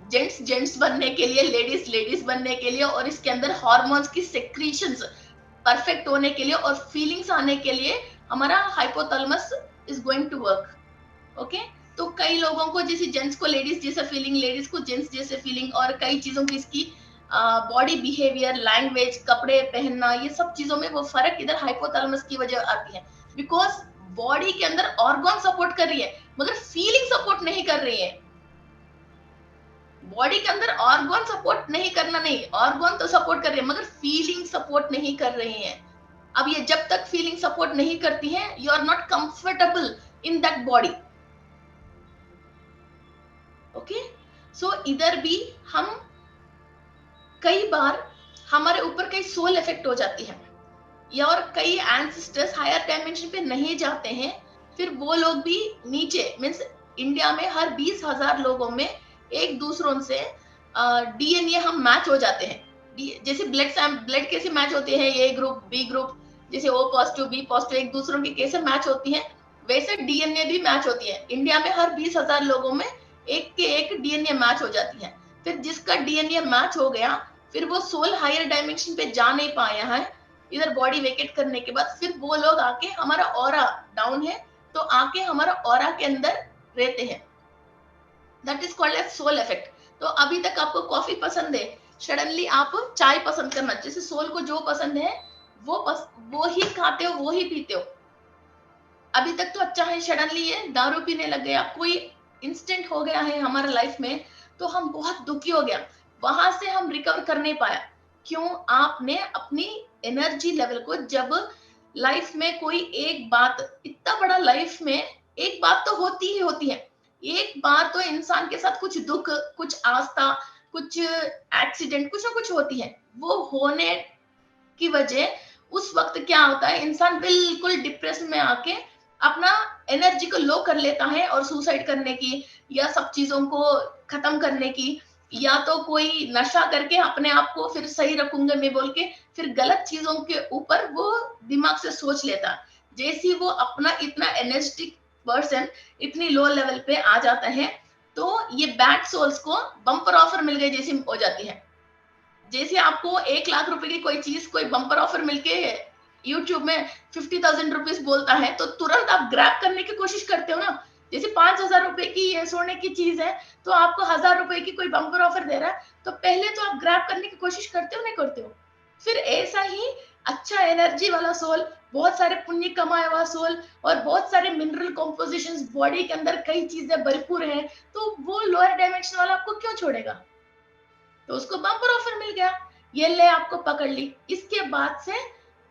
A: जेंट्स जेंट्स बनने के लिए, लेडीज लेडीज बनने के लिए, और इसके अंदर हार्मोन्स की सेक्रीशंस परफेक्ट होने के लिए और फीलिंग्स आने के लिए हमारा hypothalamus is going to work. Okay, तो कई लोगों को जैसे जेंट्स को लेडीज जैसा फीलिंग, लेडीज को जेंट्स जैसे फीलिंग, और कई चीजों की इसकी बॉडी बिहेवियर, लैंग्वेज, कपड़े पहनना, ये सब चीजों में वो फर्क इधर हाइपोथैलेमस की वजह आती है, बिकॉज बॉडी के अंदर ऑर्गन सपोर्ट कर रही है मगर फीलिंग सपोर्ट नहीं कर रही है। बॉडी के अंदर ऑर्गन सपोर्ट नहीं करना नहीं, ऑर्गन तो सपोर्ट कर रही है मगर फीलिंग सपोर्ट नहीं कर रही है। अब ये जब तक फीलिंग सपोर्ट नहीं करती है, you are not comfortable in that body. Okay, so इधर भी हम कई बार हमारे ऊपर कई सोल इफेक्ट हो जाती है, या और कई एंसेस्टर्स हायर डायमेंशन पे नहीं जाते हैं, फिर वो लोग भी नीचे मीन्स इंडिया में हर 20,000 लोगों में एक दूसरों से डीएनए हम मैच हो जाते हैं। जैसे ब्लड कैसे मैच होते हैं, ए ग्रुप बी ग्रुप, जैसे ओ पॉजिटिव बी पॉजिटिव एक दूसरों की कैसे मैच होती है, वैसे डीएनए भी मैच होती है। इंडिया में हर 20,000 लोगों में एक के एक डीएनए मैच हो जाती है। फिर जिसका डीएनए मैच हो गया, फिर वो सोल हायर डायमेंशन पे जा नहीं पाया है इधर बॉडी वेकेट करने के बाद, फिर वो लोग आके हमारा ऑरा डाउन है तो आके हमारा ऑरा के अंदर रहते हैं। That is called as soul effect. तो अभी तक आपको कॉफी पसंद है, सडनली आप चाय पसंद करना, जैसे सोल को जो पसंद है वो ही खाते हो, वो ही पीते हो। अभी तक तो अच्छा है, सडनली ये दारू पीने लग गया, कोई इंस्टेंट हो गया है हमारे लाइफ में, तो हम बहुत दुखी हो गया, वहां से हम रिकवर कर नहीं पाया। क्यों? आपने अपनी एनर्जी लेवल को, जब लाइफ में कोई एक बात, इतना बड़ा लाइफ में एक बात तो होती ही होती है, एक बार तो इंसान के साथ कुछ दुख, कुछ आस्था, कुछ एक्सीडेंट, कुछ ना कुछ होती है, वो होने की वजह उस वक्त क्या होता है, इंसान बिल्कुल डिप्रेशन में आके अपना एनर्जी को लो कर लेता है और सुसाइड करने की या सब चीजों को खत्म करने की, या तो कोई नशा करके अपने आप को फिर सही रखूंगा मैं बोल के फिर गलत चीजों के ऊपर वो दिमाग से सोच लेता। जैसे वो अपना इतना एनर्जेटिक पर्सन इतनी लो लेवल पे आ जाता है, तो ये बैड सोल्स को बम्पर ऑफर मिल गई जैसी हो जाती है। जैसे आपको 1,00,000 रुपए की कोई चीज, कोई बम्पर ऑफर मिलके यूट्यूब में 50,000 रुपीज बोलता है, तो तुरंत आप ग्रैब करने की कोशिश करते हो ना। जैसे 5,000 रुपए की सोने की चीज है, तो आपको 1,000 रुपए की कोई बम्पर ऑफर दे रहा है, तो पहले तो आप ग्रैब करने की कोशिश करते हो, नहीं करते हो? फिर ऐसा ही अच्छा एनर्जी वाला सोल, बहुत सारे पुण्य कमाया हुआ सोल और बहुत सारे मिनरल कॉम्पोजिशंस बॉडी के अंदर कई चीजें भरपूर है, तो वो लोअर डायमेंशन वाला आपको क्यों छोड़ेगा? तो उसको बम्पर ऑफर मिल गया, ये ले आपको पकड़ ली। इसके बाद से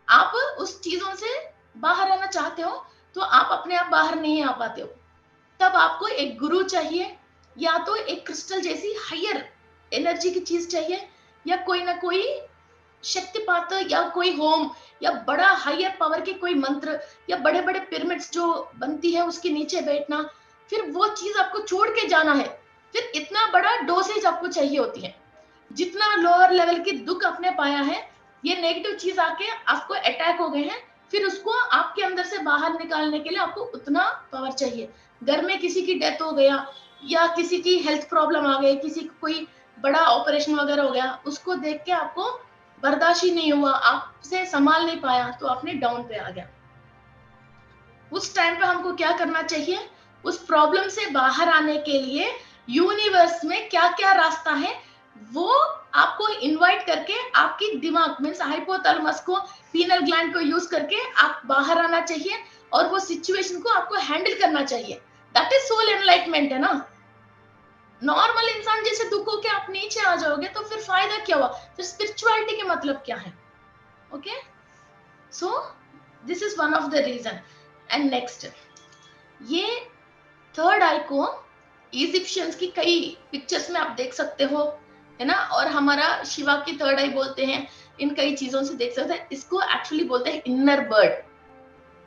A: आप उस चीजों से बाहर आना चाहते हो, तो आप अपने आप बाहर नहीं आ पाते हो। तब आपको एक गुरु चाहिए, या तो एक क्रिस्टल जैसी हायर एनर्जी की चीज चाहिए, या कोई ना कोई शक्तिपात, या कोई होम, या बड़ा हायर पावर के कोई मंत्र, या बड़े बड़े पिरामिड्स जो बनती है उसके नीचे बैठना, फिर वो चीज आपको छोड़ के जाना है। फिर इतना बड़ा डोसेज आपको चाहिए होती है, जितना लोअर लेवल की दुख आपने पाया है, ये नेगेटिव चीज आके आपको अटैक हो गए हैं, फिर उसको आपके अंदर से बाहर निकालने के लिए आपको उतना पावर चाहिए। घर में किसी की डेथ हो गया, या किसी की हेल्थ प्रॉब्लम आ गई, किसी को कोई बड़ा ऑपरेशन वगैरह हो गया, उसको देख के आपको बर्दाश्त ही नहीं हुआ, आपसे संभाल नहीं पाया, तो आपने डाउन पे आ गया। उस टाइम पे हमको क्या करना चाहिए? उस प्रॉब्लम से बाहर आने के लिए यूनिवर्स में क्या क्या रास्ता है, वो आपको इनवाइट करके आपकी दिमाग मीन्स हाइपोथैलेमस को, पीनल ग्लैंड को यूज करके आप बाहर आना चाहिए, और वो सिचुएशन को आपको हैंडल करना चाहिए। दैट इज सोल एनलाइटमेंट है ना। नॉर्मल इंसान जैसे दुख हो के आप नीचे आ जाओगे, तो फिर फायदा क्या हुआ? फिर स्पिरिचुअलिटी के मतलब क्या है? Okay, so this is one of the reason. And next, ये थर्ड आई को इजिप्शियंस की कई पिक्चर्स में आप देख सकते हो, है ना, और हमारा शिवा की थर्ड आई बोलते हैं, इन कई चीजों से देख सकते हैं। इसको एक्चुअली बोलते हैं इनर बर्ड,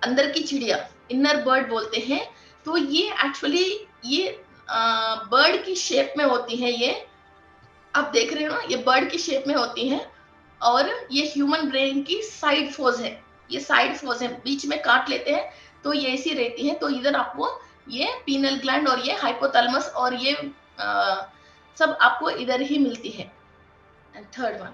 A: अंदर की चिड़िया, इनर बर्ड बोलते हैं। तो ये एक्चुअली ये बर्ड की शेप में होती है, ये आप देख रहे हो ना, ये बर्ड की शेप में होती है, और ये ह्यूमन ब्रेन की साइड फोर्स है, ये साइड फोर्स है, बीच में काट लेते हैं तो ये ऐसी रहती है। तो इधर आपको ये पीनल ग्लैंड और ये हाइपोथैलेमस और ये सब आपको इधर ही मिलती है। And third one,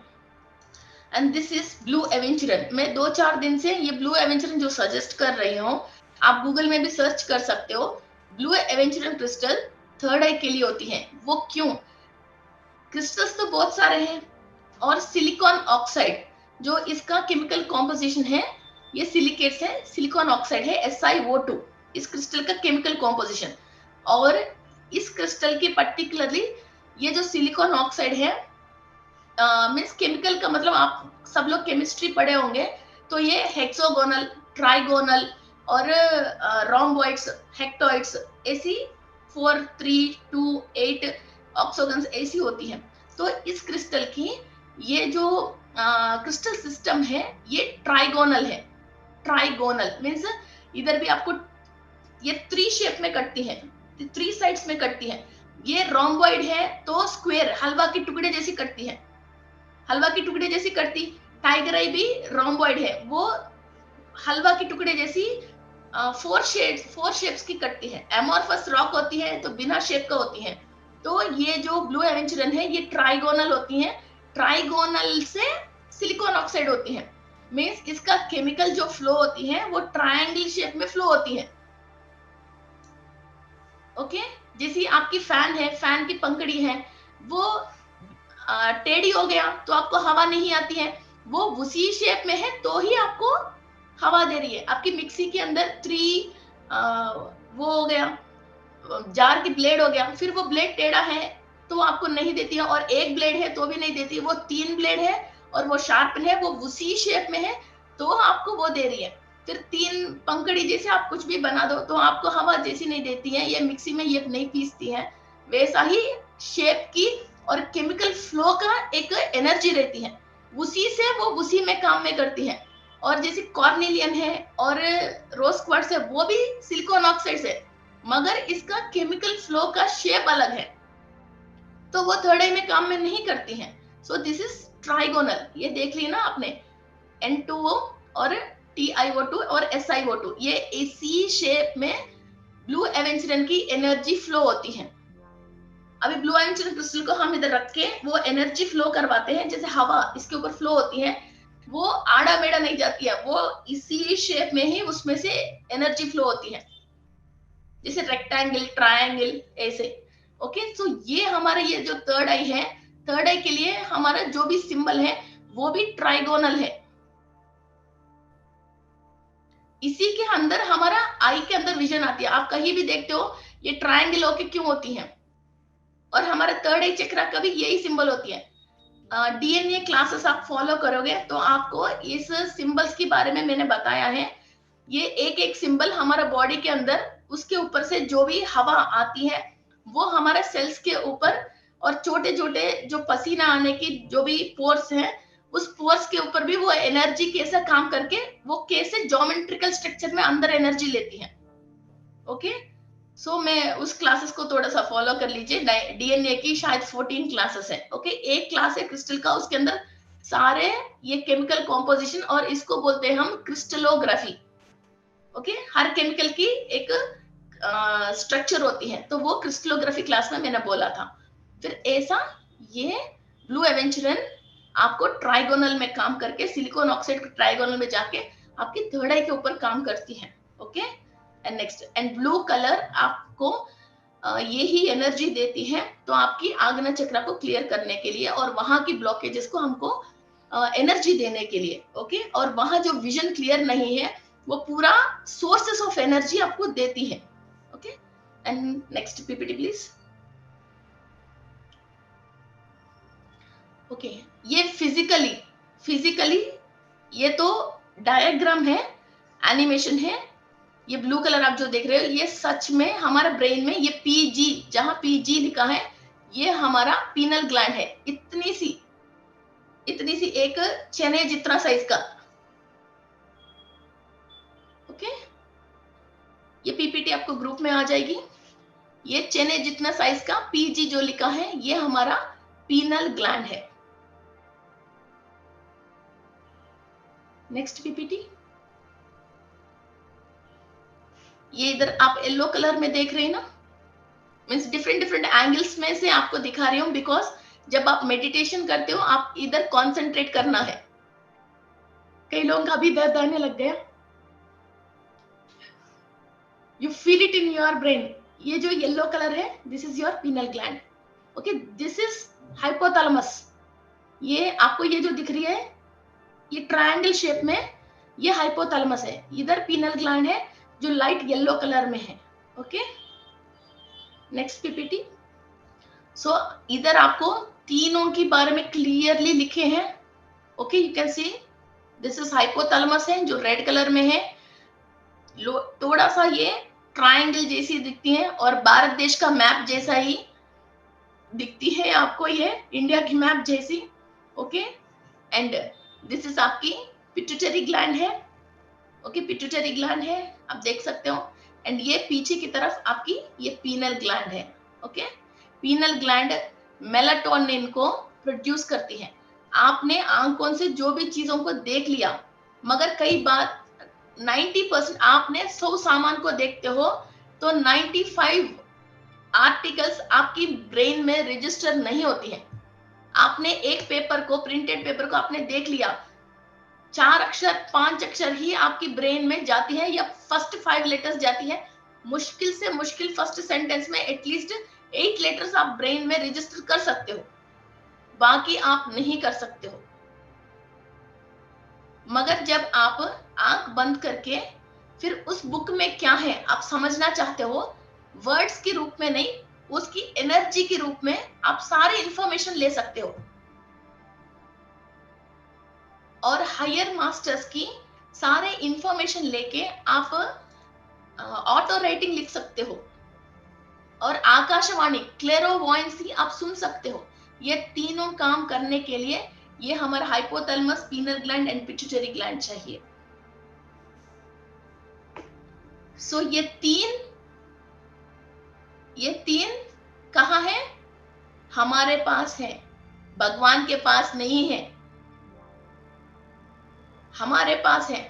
A: and this is blue aventurine. मैं 2-4 दिन से ये ब्लू एवेंचरन जो सजेस्ट कर रही हूँ, आप गूगल में भी सर्च कर सकते हो। ब्लू एवेंचरन क्रिस्टल थर्ड आई के लिए होती है। वो क्यों? क्रिस्टल्स तो बहुत सारे हैं, और सिलिकॉन ऑक्साइड जो इसका केमिकल कॉम्पोजिशन है, ये सिलिकेट्स है, सिलिकॉन ऑक्साइड है SiO2 इस क्रिस्टल का केमिकल कॉम्पोजिशन। और इस क्रिस्टल की पर्टिकुलरली ये जो सिलिकॉन ऑक्साइड है, मीन्स केमिकल का मतलब आप सब लोग केमिस्ट्री पढ़े होंगे, तो ये हेक्सागोनल, ट्राइगोनल और रोम्बॉइड्स, हेक्टोइड्स ऐसी 4, 3, 2, 8 ऑक्सोगन्स ऐसी होती हैं। तो इस क्रिस्टल की ये जो क्रिस्टल सिस्टम है ये ट्राइगोनल है। ट्राइगोनल मीन्स इधर भी आपको ये 3 शेप में कटती है, 3 साइड्स में कटती है। ये रोम्बॉइड है तो स्क्वायर, हलवा के टुकड़े जैसी कटती है, हलवा के टुकड़े जैसी कटती। टाइगर आई भी रोम्बॉइड है, वो हलवा के टुकड़े जैसी 4 शेप्स की कटती है। एमोर्फस रॉक होती है तो बिना शेप का होती है। तो ये जो ब्लू एवेंचुरन है ये ट्राइगोनल होती है, ट्राइगोनल से सिलिकॉन ऑक्साइड होती है। मींस इसका केमिकल जो फ्लो होती है वो ट्रायंगल शेप में फ्लो होती है। ओके, जैसी आपकी फैन है, फैन की पंखड़ी है, वो टेढ़ी हो गया तो आपको हवा नहीं आती है, वो उसी शेप में है तो ही आपको हवा दे रही है। आपकी मिक्सी के अंदर 3 वो हो गया, जार की ब्लेड हो गया, फिर वो ब्लेड टेढ़ा है तो आपको नहीं देती है, और एक ब्लेड है तो भी नहीं देती, वो 3 ब्लेड है और वो शार्पन है, वो उसी शेप में है तो आपको वो दे रही है। फिर 3 पंखड़ी जैसे आप कुछ भी बना दो तो आपको हवा जैसी नहीं देती है, ये मिक्सी में ये नहीं पीसती है। वैसा ही शेप की और केमिकल फ्लो का एक एनर्जी रहती है, उसी से वो उसी में काम में करती है। और जैसे कॉर्नेलियन है और रोज क्वार्ट्ज है, वो भी सिलिकॉन ऑक्साइड है, मगर इसका केमिकल फ्लो का शेप अलग है, तो वो थर्ड आई में काम में नहीं करती हैं। सो दिस इज ट्राइगोनल। ये देख लिया ना आपने, N2O और TiO2 और SiO2, ये इसी शेप में ब्लू एवेंचुरन की एनर्जी फ्लो होती है। अभी ब्लू एवेंचुरन क्रिस्टल को हम इधर रख के वो एनर्जी फ्लो करवाते हैं, जैसे हवा इसके ऊपर फ्लो होती है, वो आड़ा मेड़ा नहीं जाती है, वो इसी शेप में ही उसमें से एनर्जी फ्लो होती है, जैसे रेक्टेंगल, ट्रायंगल ऐसे। ओके, सो ये हमारा ये जो थर्ड आई है, थर्ड आई के लिए हमारा जो भी सिंबल है वो भी ट्राइगोनल है। इसी के अंदर हमारा आई के अंदर विजन आती है, आप कहीं भी देखते हो ये ट्रायंगल होके क्यों होती है, और हमारा थर्ड आई चक्रा का भी यही सिंबल होती है। डीएनए क्लासेस आप फॉलो करोगे तो आपको इस सिंबल्स के बारे में मैंने बताया है। ये एक एक सिंबल हमारा बॉडी के अंदर, उसके ऊपर से जो भी हवा आती है वो हमारे सेल्स के ऊपर, और छोटे छोटे जो पसीना आने की जो भी पोर्स हैं, उस पोर्स के ऊपर भी वो एनर्जी कैसे काम करके वो कैसे ज्योमेट्रिकल स्ट्रक्चर में अंदर एनर्जी लेती है। ओके, सो मैं उस क्लासेस को थोड़ा सा फॉलो कर लीजिए। डीएनए की शायद 14 क्लासेस है। ओके, एक क्लास है क्रिस्टल का, उसके अंदर सारे ये केमिकल कॉम्पोजिशन, और इसको बोलते हैं हम क्रिस्टलोग्राफी। ओके, हर केमिकल की एक स्ट्रक्चर होती है, तो वो क्रिस्टलोग्राफी क्लास में मैंने बोला था। फिर ऐसा ये ब्लू एवेंचुरन आपको ट्राइगोनल में काम करके, सिलिकॉन ऑक्साइड के ट्राइगोनल में जाके आपकी थर्ड आई के ऊपर काम करती है। Okay, and next, and blue colour आपको ये ही एनर्जी देती है, तो आपकी आग्नेय चक्र को क्लियर करने के लिए और वहां की ब्लॉकेजेस को हमको एनर्जी देने के लिए। ओके, और वहां जो विजन क्लियर नहीं है वो पूरा सोर्सेस ऑफ एनर्जी आपको देती है। Okay, and next PPT please. Okay, ये फिजिकली ये तो डायग्राम है, एनिमेशन है। ये ब्लू कलर आप जो देख रहे हो ये सच में हमारा ब्रेन में, ये पीजी, जहां पीजी लिखा है ये हमारा पीनल ग्लैंड है, इतनी सी एक चने जितना साइज का। ओके, ये पीपीटी आपको ग्रुप में आ जाएगी। ये चने जितना साइज का पीजी जो लिखा है ये हमारा पीनल ग्लैंड है। Next PPT. ये इधर आप येलो कलर में देख रहे हैं ना, मीन्स डिफरेंट एंगल्स में से आपको दिखा रही हूँ, बिकॉज जब आप मेडिटेशन करते हो आप इधर कॉन्सेंट्रेट करना है। कई लोगों का भी दर्द आने लग गया, you feel it in your brain. ये जो येलो कलर है this is your penal gland. Okay, this is hypothalamus. ये आपको ये जो दिख रही है ये ट्रायंगल शेप में, ये हाइपोथैलेमस है, इधर पीनल ग्लैंड है जो लाइट येलो कलर में है। Okay, next PPT. सो इधर आपको तीनों के बारे में क्लियरली लिखे हैं। Okay, you can see this is hypothalamus है जो रेड कलर में है, थोड़ा सा ये ट्रायंगल जैसी दिखती है और भारत देश का मैप जैसा ही दिखती है आपको, ये इंडिया की मैप जैसी। ओके, एंड दिस इज आपकी पिट्यूटरी ग्लैंड है। ओके, पिट्यूटरी ग्लैंड है, आप देख सकते हो। एंड ये पीछे की तरफ आपकी ये पीनल ग्लैंड है। ओके, पीनल ग्लैंड मेलाटोनिन को प्रोड्यूस करती है। आपने आंखों से जो भी चीजों को देख लिया, मगर कई बार 90% आपने 100 सामान को देखते हो तो 95 आर्टिकल्स आपकी ब्रेन में रजिस्टर नहीं होती है। आपने एक पेपर को, प्रिंटेड पेपर को आपने देख लिया, 4 अक्षर 5 अक्षर ही आपकी ब्रेन में जाती है या फर्स्ट 5 लेटर्स जाती है। मुश्किल से मुश्किल फर्स्ट सेंटेंस में एटलीस्ट 8 लेटर्स आप ब्रेन में रजिस्टर कर सकते हो, बाकी आप नहीं कर सकते हो। मगर जब आप आंख बंद करके फिर उस बुक में क्या है आप समझना चाहते हो, वर्ड्स के रूप में नहीं, उसकी एनर्जी के रूप में आप सारी इंफॉर्मेशन ले सकते हो। और हायर मास्टर्स की सारे इंफॉर्मेशन लेके आप ऑटो राइटिंग लिख सकते हो और आकाशवाणी क्लेरोवॉयंसी आप सुन सकते हो। ये तीनों काम करने के लिए ये हमारा hypothalamus, penal gland and pituitary gland चाहिए। सो ये तीन कहाँ है? हमारे पास है, भगवान के पास नहीं है, हमारे पास है।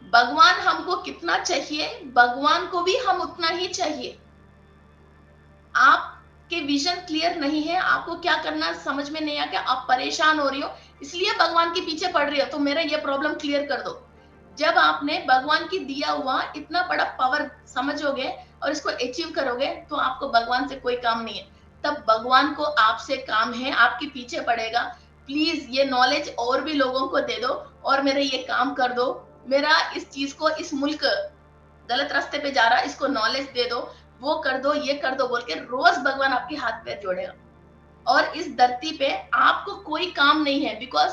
A: भगवान हमको कितना चाहिए, भगवान को भी हम उतना ही चाहिए। आपके विजन क्लियर नहीं है, आपको क्या करना समझ में नहीं आया, आप परेशान हो रही हो इसलिए भगवान के पीछे पड़ रही हो, तो मेरा ये प्रॉब्लम क्लियर कर दो। जब आपने भगवान की दिया हुआ इतना बड़ा पावर समझोगे और इसको अचीव करोगे तो आपको भगवान से कोई काम नहीं है। तब भगवान को आपसे काम है, आपके पीछे पड़ेगा। प्लीज ये नॉलेज और भी लोगों को दे दो और मेरा ये काम कर दो, मेरा इस चीज को, इस मुल्क गलत रास्ते पे जा रहा है, इसको नॉलेज दे दो, वो कर दो, ये कर दो बोल के रोज भगवान आपके हाथ पैर जोड़ेगा। और इस धरती पे आपको कोई काम नहीं है, बिकॉज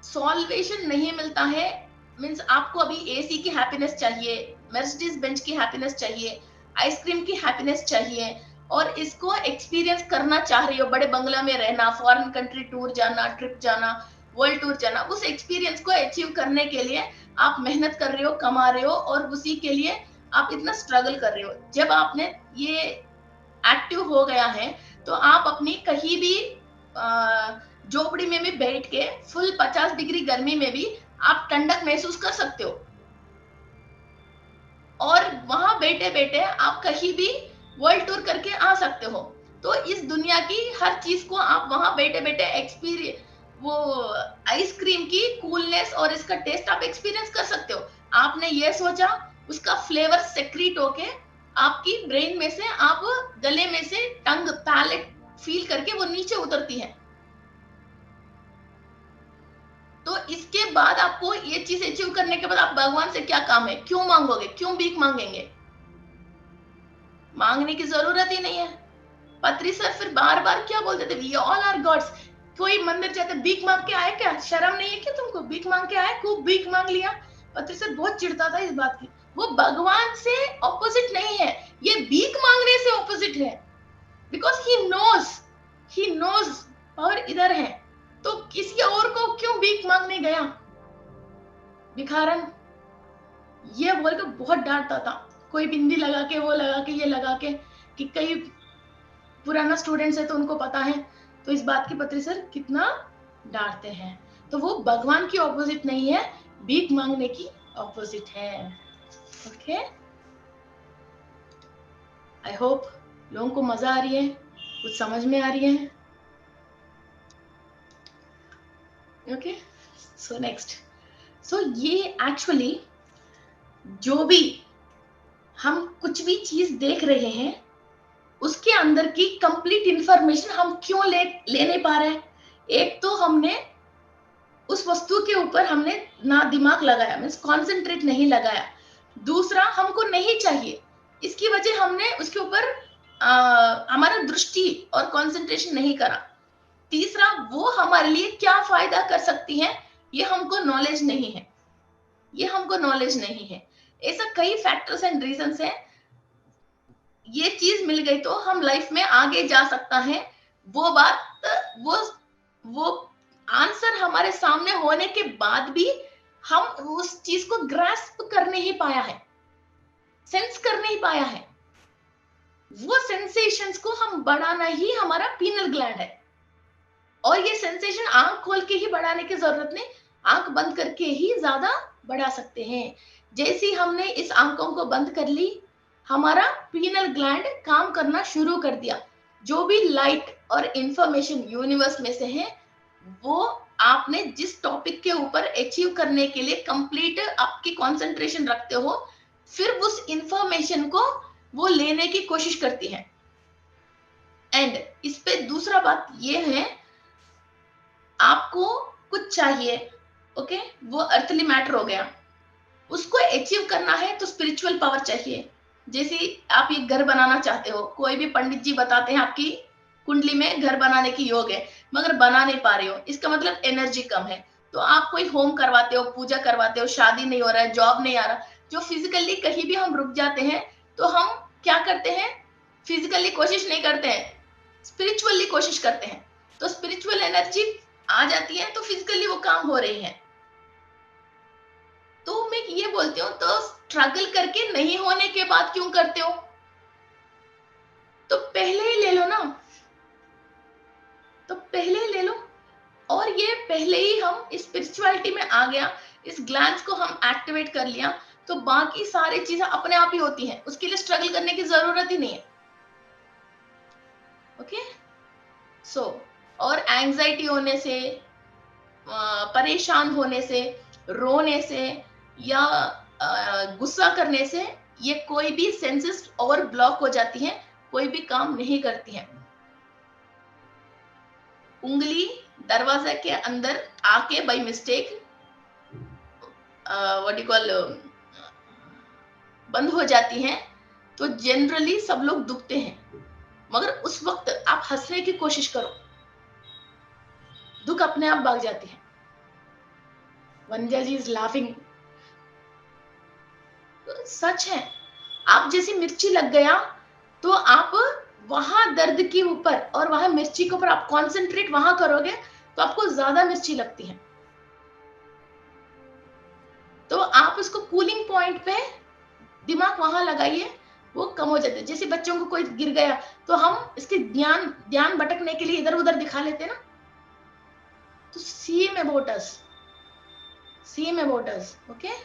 A: सॉल्वेशन नहीं मिलता है। मीन्स आपको अभी एसी की हैप्पीनेस चाहिए, मर्सिडीज बेंच की हैप्पीनेस चाहिए, आइसक्रीम की हैप्पीनेस चाहिए, और इसको एक्सपीरियंस करना चाह रही हो, बड़े बंगला में रहना, फॉरेन कंट्री टूर जाना, ट्रिप जाना, वर्ल्ड टूर जाना, उस एक्सपीरियंस को अचीव करने के लिए आप मेहनत कर रहे हो, कमा रहे हो, और उसी के लिए आप इतना स्ट्रगल कर रहे हो। जब आपने ये एक्टिव हो गया है तो आप अपनी कहीं भी झोपड़ी में भी बैठ के फुल 50 डिग्री गर्मी में भी आप ठंडक महसूस कर सकते हो, और वहां बैठे बैठे आप कहीं भी वर्ल्ड टूर करके आ सकते हो। तो इस दुनिया की हर चीज को आप वहां बैठे बैठे एक्सपीरियंस, वो आइसक्रीम की कूलनेस और इसका टेस्ट आप एक्सपीरियंस कर सकते हो। आपने ये सोचा, उसका फ्लेवर सेक्रीट होके आपकी ब्रेन में से, आप गले में से टंग पैलेट फील करके वो नीचे उतरती है। तो इसके बाद आपको ये चीज अचीव करने के बाद आप भगवान से क्या काम है, क्यों मांगोगे, क्यों भीख मांगेंगे? मांगने की जरूरत ही नहीं है। पत्री सर फिर बार बार क्या बोलते थे, वी ऑल आर गॉड्स। कोई मंदिर जाते भीख मांग के आए क्या? शर्म नहीं है क्या तुमको? भीख मांग के आए, खूब भीख मांग लिया। पत्री सर बहुत चिढ़ता था इस बात की। वो भगवान से ऑपोजिट नहीं है, ये भीख मांगने से ऑपोजिट है। बिकॉज ही नोज पावर इधर है, तो किसी और को क्यों भीख मांगने गया? भिखारन, ये बोल के बहुत डांटता था। कोई बिंदी लगा के, वो लगा के, ये लगा के, कि कई पुराना स्टूडेंट्स है तो उनको पता है, तो इस बात की पत्री सर कितना डांटते हैं। तो वो भगवान की ऑपोजिट नहीं है, भीख मांगने की ऑपोजिट है। ओके, आई होप लोगों को मजा आ रही है, कुछ समझ में आ रही है। ओके, सो नेक्स्ट, सो ये एक्चुअली जो भी हम कुछ भी चीज देख रहे हैं, उसके अंदर की कंप्लीट इंफॉर्मेशन हम क्यों ले नहीं पा रहे हैं? एक तो हमने उस वस्तु के ऊपर हमने ना दिमाग लगाया, मीन्स कॉन्सेंट्रेट नहीं लगाया। दूसरा, हमको नहीं चाहिए, इसकी वजह हमने उसके ऊपर हमारा दृष्टि और कॉन्सेंट्रेशन नहीं करा। तीसरा, वो हमारे लिए क्या फायदा कर सकती है, ये हमको नॉलेज नहीं है, ये हमको नॉलेज नहीं है। ऐसा कई फैक्टर्स एंड रीजंस हैं। ये चीज मिल गई तो हम लाइफ में आगे जा सकता है। वो बात, वो आंसर हमारे सामने होने के बाद भी हम उस चीज को ग्रास्प कर नहीं पाया है, सेंस कर नहीं पाया है। वो सेंसेशंस को हम बढ़ाना ही हमारा पीनल ग्लैंड है। और ये सेंसेशन आंख खोल के ही बढ़ाने की जरूरत नहीं, आंख बंद करके ही ज्यादा बढ़ा सकते हैं। जैसे हमने इस आंखों को बंद कर ली, हमारा पीनल ग्लैंड काम करना शुरू कर दिया। जो भी लाइट और इंफॉर्मेशन यूनिवर्स में से है, वो आपने जिस टॉपिक के ऊपर अचीव करने के लिए कंप्लीट आपकी कंसंट्रेशन रखते हो, फिर उस इंफॉर्मेशन को वो लेने की कोशिश करती है। एंड इस पे दूसरा बात ये है, आपको कुछ चाहिए, ओके, वो अर्थली मैटर हो गया, उसको अचीव करना है तो स्पिरिचुअल पावर चाहिए। जैसे आप ये घर बनाना चाहते हो, कोई भी पंडित जी बताते हैं आपकी कुंडली में घर बनाने की योग है, मगर बना नहीं पा रहे हो, इसका मतलब एनर्जी कम है। तो आप कोई होम करवाते हो, पूजा करवाते हो, शादी नहीं हो रहा है, जॉब नहीं आ रहा, जो फिजिकली कहीं भी हम रुक जाते हैं, तो हम क्या करते हैं, फिजिकली कोशिश नहीं करते हैं, स्पिरिचुअली कोशिश करते हैं। तो स्पिरिचुअल एनर्जी आ जाती है तो फिजिकली वो काम हो रही है। तो मैं ये बोलती हूँ, तो स्ट्रगल करके नहीं होने के बाद क्यों करते हो? तो पहले ही ले लो ना, तो पहले ही ले लो। और ये पहले ही हम स्पिरिचुअलिटी में आ गया, इस ग्लैंड्स को हम एक्टिवेट कर लिया, तो बाकी सारी चीजें अपने आप ही होती हैं, उसके लिए स्ट्रगल करने की जरूरत ही नहीं है। ओके, सो और एंजाइटी होने से, परेशान होने से, रोने से या गुस्सा करने से ये कोई भी सेंसेस ओवर ब्लॉक हो जाती हैं, कोई भी काम नहीं करती हैं। उंगली दरवाजा के अंदर आके by mistake what you call बंद हो जाती हैं, तो जनरली सब लोग दुखते हैं। मगर उस वक्त आप हंसने की कोशिश करो, दुख अपने आप भाग जाते हैं। वंजा जी इज लाफिंग, सच है। आप जैसी मिर्ची लग गया, तो आप वहां दर्द के ऊपर और वहां मिर्ची के ऊपर आप कंसंट्रेट वहां करोगे, तो आपको ज्यादा मिर्ची लगती है। तो आप उसको कूलिंग पॉइंट पे दिमाग वहां लगाइए, वो कम हो जाते हैं। जैसे बच्चों को कोई गिर गया, तो हम इसके ध्यान भटकने के लिए इधर उधर दिखा लेते हैं ना। तो same about us, okay?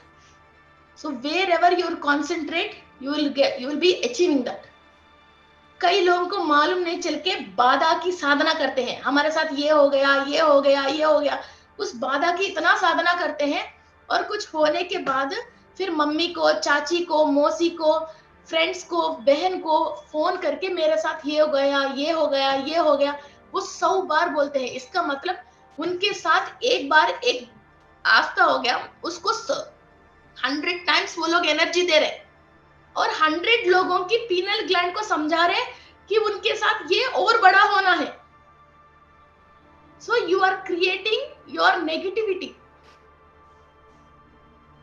A: So wherever you concentrate, you will be achieving that. कई लोगों को मालूम नहीं चल के बाधा की साधना करते हैं, हमारे साथ ये हो गया, ये हो गया, ये हो गया, उस बाधा की इतना साधना करते हैं, और कुछ होने के बाद फिर मम्मी को, चाची को, मौसी को, फ्रेंड्स को, बहन को फोन करके मेरे साथ ये हो गया, ये हो गया, ये हो गया, वो 100 बार बोलते हैं। इसका मतलब उनके साथ एक बार एक आस्था हो गया, उसको 100 टाइम्स वो लोग एनर्जी दे रहे, और 100 लोगों की पीनल ग्लैंड को समझा रहे कि उनके साथ ये और बड़ा होना है। So you are creating your negativity.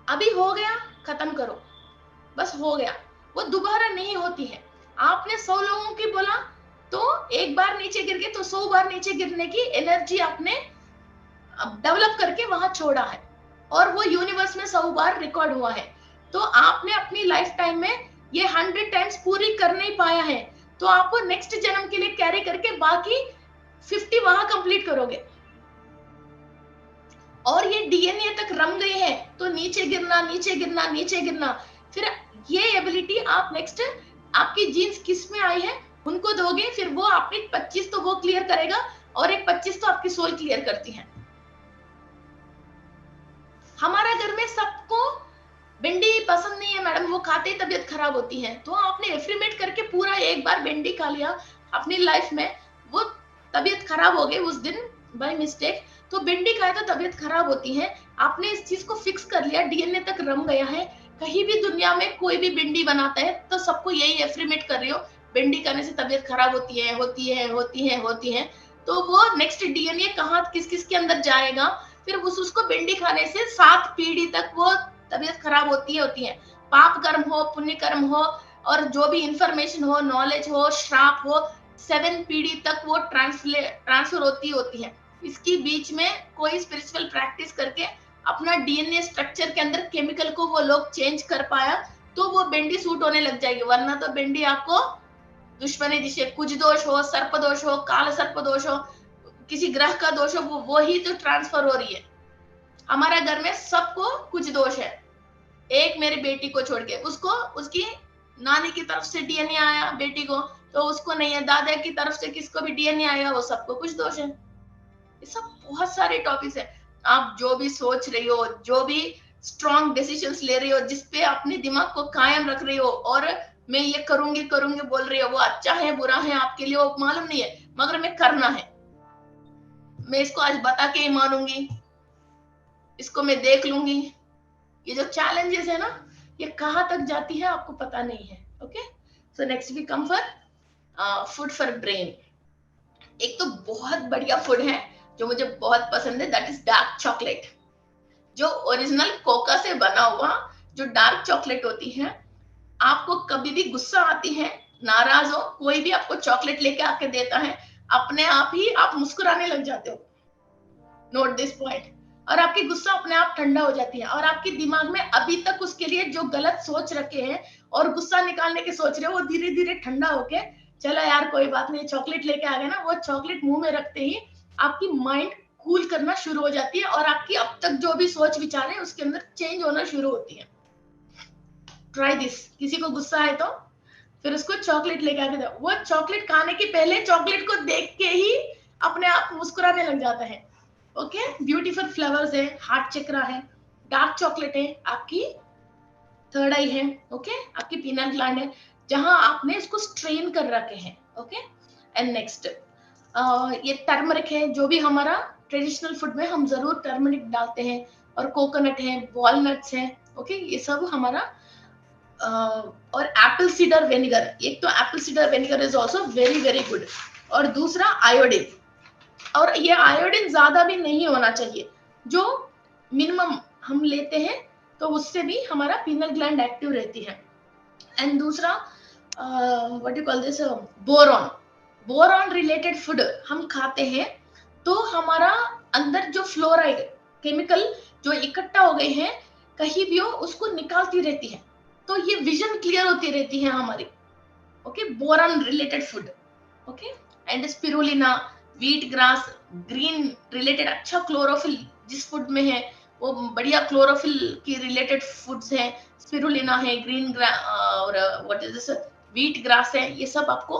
A: अभी हो गया, खत्म करो, बस हो गया, वो दोबारा नहीं होती है। आपने 100 लोगों की बोला, तो एक बार नीचे गिर गए, तो 100 बार नीचे गिरने की एनर्जी आपने डेवलप करके वहां छोड़ा है, और वो यूनिवर्स में 100 बार रिकॉर्ड हुआ है। तो आपने अपनी लाइफ टाइम में ये 100 टाइम्स पूरी कर नहीं पाया है, तो आप नेक्स्ट जन्म के लिए कैरी करके बाकी 50 वहां कंप्लीट करोगे। और ये डीएनए तक रम गए हैं, तो नीचे गिरना, नीचे गिरना, नीचे गिरना, फिर ये एबिलिटी आप नेक्स्ट, आपकी जीन्स किस में आई है उनको दोगे, फिर वो आपने 25 तो वो क्लियर करेगा, और एक 25 तो आपकी सोल क्लियर करती है। हमारा घर में सबको भिंडी पसंद नहीं है मैडम, वो खाते ही तबीयत खराब होती है, तो आपने एफ्रीमेट करके पूरा एक बार भिंडी खा लिया अपनी लाइफ में, वो तबीयत खराब हो गई उस दिन बाय मिस्टेक, तो भिंडी खाए तो तबीयत खराब होती है। आपने इस चीज को फिक्स कर लिया, डीएनए तक रम गया है, कहीं भी दुनिया में कोई भी भिंडी बनाता है तो सबको यही एफ्रीमेट कर रही हो, भिंडी खाने से तबीयत खराब होती है, होती है, होती है, होती है। तो वो नेक्स्ट डीएनए कहाँ किस किस के अंदर जाएगा, फिर उसको भिंडी खाने से 7 पीढ़ी तक वो तबीयत खराब होती है। पाप कर्म हो, पुण्य कर्म हो, और जो भी इंफॉर्मेशन हो, नॉलेज हो, श्राप हो, 7 पीढ़ी तक वो ट्रांसफर होती है। इसकी बीच में कोई स्पिरिचुअल प्रैक्टिस करके अपना डीएनए स्ट्रक्चर के अंदर केमिकल को वो लोग चेंज कर पाया तो वो भिंडी सूट होने लग जाएगी, वरना तो भिंडी आपको दुश्मनी दिशे, कुछ दोष हो, सर्प दोष हो, काल सर्प दोष हो, किसी ग्रह का दोष हो, वो ही तो ट्रांसफर हो रही है। हमारा घर में सबको कुछ दोष है, एक मेरी बेटी को छोड़ के, उसको उसकी नानी की तरफ से डीएनए आया बेटी को, तो उसको नहीं है, दादा की तरफ से किसको भी डीएनए आया, वो सबको कुछ दोष है। ये सब बहुत सारे टॉपिक्स है। आप जो भी सोच रही हो, जो भी स्ट्रॉन्ग डिसीजंस ले रही हो, जिसपे अपने दिमाग को कायम रख रही हो, और मैं ये करूंगी करूंगी बोल रही हो, वो अच्छा है बुरा है आपके लिए वो मालूम नहीं है, मगर मैं करना है, मैं इसको आज बता के ही मानूंगी, इसको मैं देख लूंगी। ये जो चैलेंजेस है ना, ये कहाँ तक जाती है आपको पता नहीं है। Okay, so next we come for food for brain. एक तो बहुत बढ़िया फूड है जो मुझे बहुत पसंद है, दैट इज डार्क चॉकलेट। जो ओरिजिनल कोका से बना हुआ जो डार्क चॉकलेट होती है, आपको कभी भी गुस्सा आती है, नाराज हो, कोई भी आपको चॉकलेट लेके आके देता है, अपने आप ही आप मुस्कुराने लग जाते हो। Note this point. और आपकी गुस्सा अपने आप ठंडा हो जाती है, और आपके दिमाग में अभी तक उसके लिए जो गलत सोच रखे हैं और गुस्सा निकालने की सोच रहे हो, वो धीरे धीरे ठंडा होके, चलो यार कोई बात नहीं, चॉकलेट लेके आ गए ना, वो चॉकलेट मुंह में रखते ही आपकी माइंड कूल करना शुरू हो जाती है, और आपकी अब तक जो भी सोच विचार है उसके अंदर चेंज होना शुरू होती है। Try this. किसी को गुस्सा है तो फिर उसको चॉकलेट लेके आके दो, वो चॉकलेट खाने के पहले चॉकलेट को देख के ही अपने आप मुस्कुराने लग जाता है। ओके, ब्यूटीफुल फ्लावर्स है, हार्ट चक्रा है, डार्क चॉकलेट है, आपकी थर्ड आई है, ओके, आपकी पीनल ग्लैंड है, जहां आपने इसको स्ट्रेन कर रखे हैं। ओके, एंड नेक्स्ट ये टर्मरिक है, जो भी हमारा ट्रेडिशनल फूड में हम जरूर टर्मरिक डालते हैं, और कोकोनट है, वॉलनट्स है, ओके, ये सब हमारा और एप्पल सीडर विनेगर। एक तो Apple cedar vinegar is also very very good, और दूसरा आयोडीन, और ये आयोडीन ज्यादा भी नहीं होना चाहिए, जो मिनिमम हम लेते हैं तो उससे भी हमारा पीनल ग्लैंड एक्टिव रहती है। एंड दूसरा what you call this, boron. Boron related food हम खाते हैं तो हमारा अंदर जो फ्लोराइड केमिकल जो इकट्ठा हो गए हैं कहीं भी हो, उसको निकालती रहती है, तो ये विजन क्लियर होती रहती है हमारी। Okay, boron related food. Okay, and spirulina, wheat grass, green related अच्छा क्लोरोफिल जिस फूड में है वो बढ़िया क्लोरोफिल की रिलेटेड फूड्स हैं, स्पिरुलिना है, ग्रीन और what is this, wheat grass है, ये सब आपको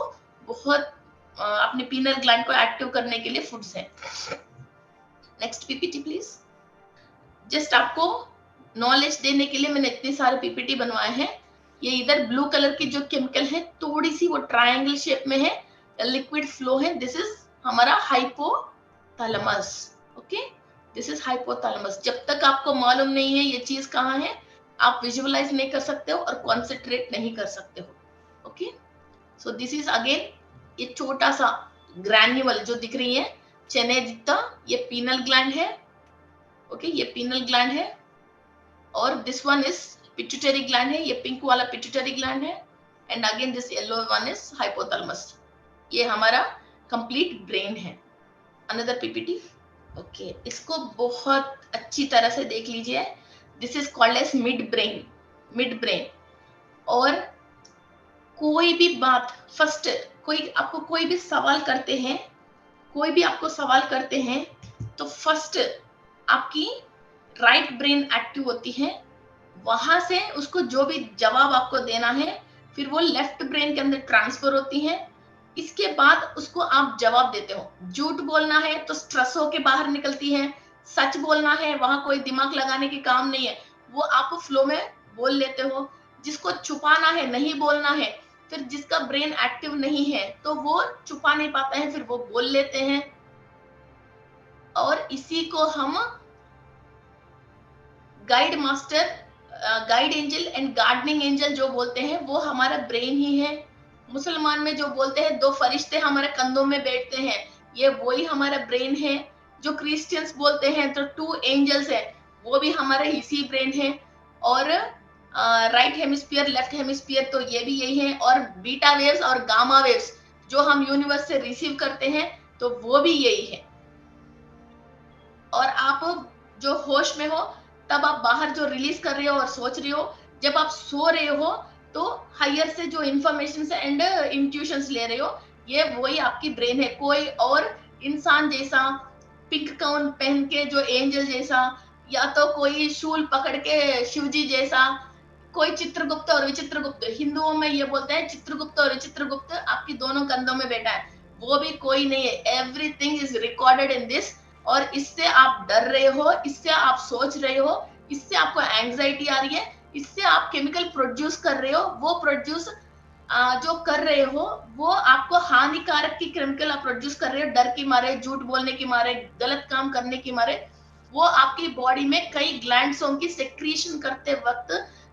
A: बहुत अपने पीनल ग्लैंड को एक्टिव करने के लिए फूड्स हैं। Next PPT please. जस्ट आपको नॉलेज देने के लिए मैंने इतने सारे पीपीटी बनवाए हैं। ये इधर ब्लू कलर की जो केमिकल है थोड़ी सी वो ट्रायंगल शेप में है, लिक्विड फ्लो है, दिस इज हमारा hypothalamus. Okay, this is hypothalamus. जब तक आपको मालूम नहीं है ये चीज कहाँ है, आप विजुअलाइज नहीं कर सकते हो और कॉन्सेंट्रेट नहीं कर सकते हो। Okay, so this is again ये छोटा सा ग्रैन्यूल जो दिख रही है चने जितना, ये पीनल ग्लैंड है। ओके, ये पीनल ग्लैंड है, और this one is pituitary gland है, ये पिंक वाला पिट्यूटरी ग्लैंड है, and again this yellow one is hypothalamus. ये हमारा कंप्लीट ब्रेन है। Another PPT. ओके, इसको बहुत अच्छी तरह से देख लीजिए। This is called as mid brain. Mid brain. और कोई भी बात फर्स्ट, कोई आपको कोई भी सवाल करते हैं, कोई भी आपको सवाल करते हैं तो फर्स्ट आपकी राइट ब्रेन एक्टिव होती है, वहां से उसको जो भी जवाब आपको देना है फिर वो लेफ्ट ब्रेन के अंदर ट्रांसफर होती है। इसके बाद उसको आप जवाब देते हो। झूठ बोलना है तो स्ट्रेस होके बाहर निकलती है, सच बोलना है वहां कोई दिमाग लगाने के काम नहीं है, वो आप फ्लो में बोल लेते हो, जिसको छुपाना है, नहीं बोलना है, फिर जिसका ब्रेन एक्टिव नहीं है तो वो छुपा नहीं पाता है, फिर वो बोल लेते हैं। और इसी को हम guide master, guide angel and gardening angel जो बोलते हैं, वो हमारा ब्रेन ही है। मुसलमान में जो बोलते हैं 2 फरिश्ते हमारे कंधों में बैठते हैं, ये वही हमारा ब्रेन है। जो क्रिश्चियंस बोलते हैं तो 2 एंजल्स है, वो भी हमारे इसी ब्रेन है। और राइट हेमिस्फीयर, लेफ्ट हेमिस्फीयर तो ये भी यही है। और बीटा वेव्स और गामा वेव्स जो हम यूनिवर्स से रिसीव करते हैं, तो वो भी यही है। और आप जो होश में हो, तब आप बाहर जो रिलीज कर रहे हो और सोच रहे हो, जब आप सो रहे हो तो हायर से जो इंफॉर्मेशन एंड इंट्यूशंस ले रहे हो, ये वही आपकी ब्रेन है। कोई और इंसान जैसा पिंक गाउन पहन के जो एंजल जैसा, या तो कोई शूल पकड़ के शिवजी जैसा, कोई चित्रगुप्त और विचित्रगुप्त, हिंदुओं में ये बोलते हैं चित्रगुप्त और विचित्रगुप्त आपकी दोनों कंधों में बैठा है, वो भी कोई नहीं है। Everything is recorded in this. और इससे आप डर रहे हो, इससे आप सोच रहे हो, इससे आपको एंग्जाइटी आ रही है, इससे आप केमिकल प्रोड्यूस कर रहे हो। वो प्रोड्यूस जो कर रहे हो, वो आपको हानिकारक की केमिकल आप प्रोड्यूस कर रहे हो, डर की मारे, झूठ बोलने की मारे, गलत काम करने की मारे। वो आपकी बॉडी में कई ग्लैंड्सों की सेक्रीशन करते वक्त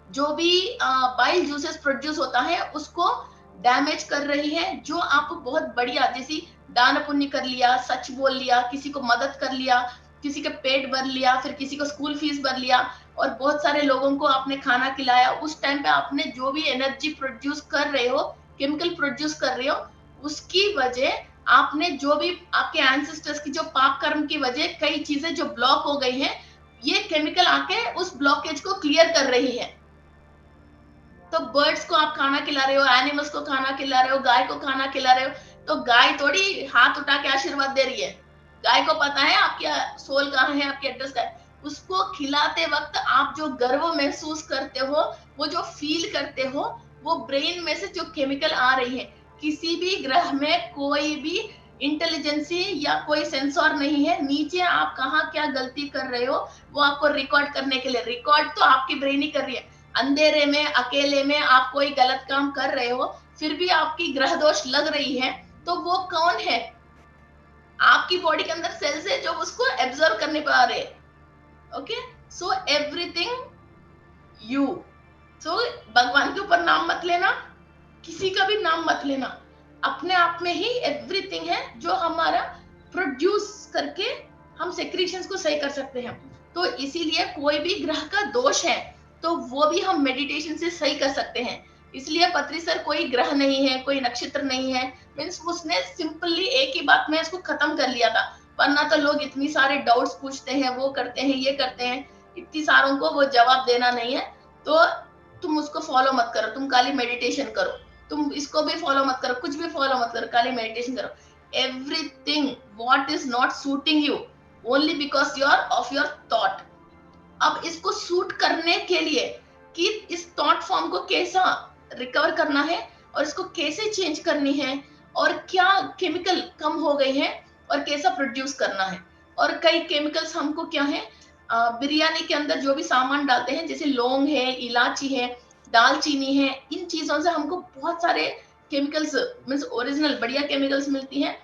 A: जो भी बाइल जूसेस प्रोड्यूस होता है, उसको डैमेज कर रही है। जो आप बहुत बढ़िया, जैसी दान पुण्य कर लिया, सच बोल लिया, किसी को मदद कर लिया, किसी का पेट भर लिया, फिर किसी को स्कूल फीस भर लिया, और बहुत सारे लोगों को आपने खाना खिलाया, उस टाइम पे आपने जो भी एनर्जी प्रोड्यूस कर रहे हो, केमिकल प्रोड्यूस कर रहे हो, उसकी वजह आपने जो भी आपके एंसेस्टर्स की जो पाप कर्म की वजह कई चीजें जो ब्लॉक हो गई हैं, ये केमिकल आके उस ब्लॉकेज को क्लियर कर रही है। तो बर्ड्स को आप खाना खिला रहे हो, एनिमल्स को खाना खिला रहे हो, गाय को खाना खिला रहे हो, तो गाय थोड़ी हाथ उठा के आशीर्वाद दे रही है। गाय को पता है आपकी सोल कहाँ है, आपकी एड्रेस कहाँ है। उसको खिलाते वक्त आप जो गर्व महसूस करते हो, वो जो फील करते हो, वो ब्रेन में से जो केमिकल आ रही है। किसी भी ग्रह में कोई भी इंटेलिजेंसी या कोई सेंसर नहीं है, नीचे आप कहाँ क्या गलती कर रहे हो वो आपको रिकॉर्ड करने के लिए। रिकॉर्ड तो आपकी ब्रेन ही कर रही है। अंधेरे में, अकेले में आप कोई गलत काम कर रहे हो, फिर भी आपकी ग्रह दोष लग रही है, तो वो कौन है? आपकी बॉडी के अंदर सेल्स है जो उसको एब्जॉर्ब करने पा रहे। Okay, so everything you. So भगवान के ऊपर नाम मत लेना, किसी का भी नाम मत लेना, अपने आप में ही एवरीथिंग है जो हमारा प्रोड्यूस करके हम सेक्रीशंस को सही कर सकते हैं। तो इसीलिए कोई भी ग्रह का दोष है तो वो भी हम मेडिटेशन से सही कर सकते हैं। इसलिए पत्री सर कोई ग्रह नहीं है, कोई नक्षत्र नहीं है, मीन्स उसने सिंपली एक ही बात में इसको खत्म कर लिया था। वरना तो लोग इतनी सारे डाउट्स पूछते हैं, वो करते हैं, ये करते हैं, इतनी सारों को वो जवाब देना नहीं है। तो तुम उसको फॉलो मत करो, तुम खाली मेडिटेशन करो, तुम इसको भी फॉलो मत करो, कुछ भी फॉलो मत करो, खाली मेडिटेशन करो। Everything what is not suiting you only because you are of your thought. अब इसको सूट करने के लिए कि इस थॉट फॉर्म को कैसा रिकवर करना है और इसको कैसे चेंज करनी है, और क्या केमिकल कम हो गए हैं और कैसा प्रोड्यूस करना है। और कई केमिकल्स हमको क्या है, बिरयानी के अंदर जो भी सामान डालते हैं, जैसे लौंग है, इलायची है, दालचीनी है, इन चीजों से हमको बहुत सारे केमिकल्स मीन्स ओरिजिनल बढ़िया केमिकल्स मिलती हैं।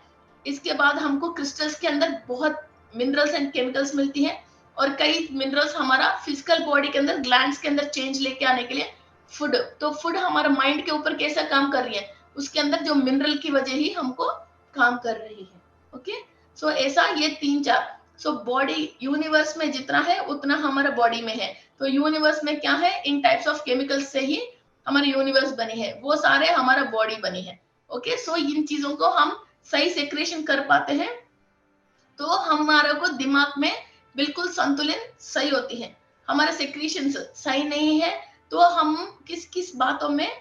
A: इसके बाद हमको क्रिस्टल्स के अंदर बहुत मिनरल्स एंड केमिकल्स मिलती हैं, और कई मिनरल्स हमारा फिजिकल बॉडी के अंदर ग्लैंड्स के अंदर चेंज लेके आने के लिए फूड। तो फूड हमारा माइंड के ऊपर कैसा काम कर रही है, उसके अंदर जो मिनरल की वजह ही हमको काम कर रही है। ओके, सो ऐसा ये 3-4। सो बॉडी यूनिवर्स में जितना है उतना हमारा बॉडी में है। तो यूनिवर्स में क्या है, इन टाइप्स ऑफ केमिकल्स से ही हमारी यूनिवर्स बनी है, वो सारे हमारा बॉडी बनी है। ओके, सो इन चीजों को हम सही सेक्रेशन कर पाते हैं तो हमारा को दिमाग में बिल्कुल संतुलन सही होती है। हमारे सेक्रीशंस सही नहीं है तो हम किस किस बातों में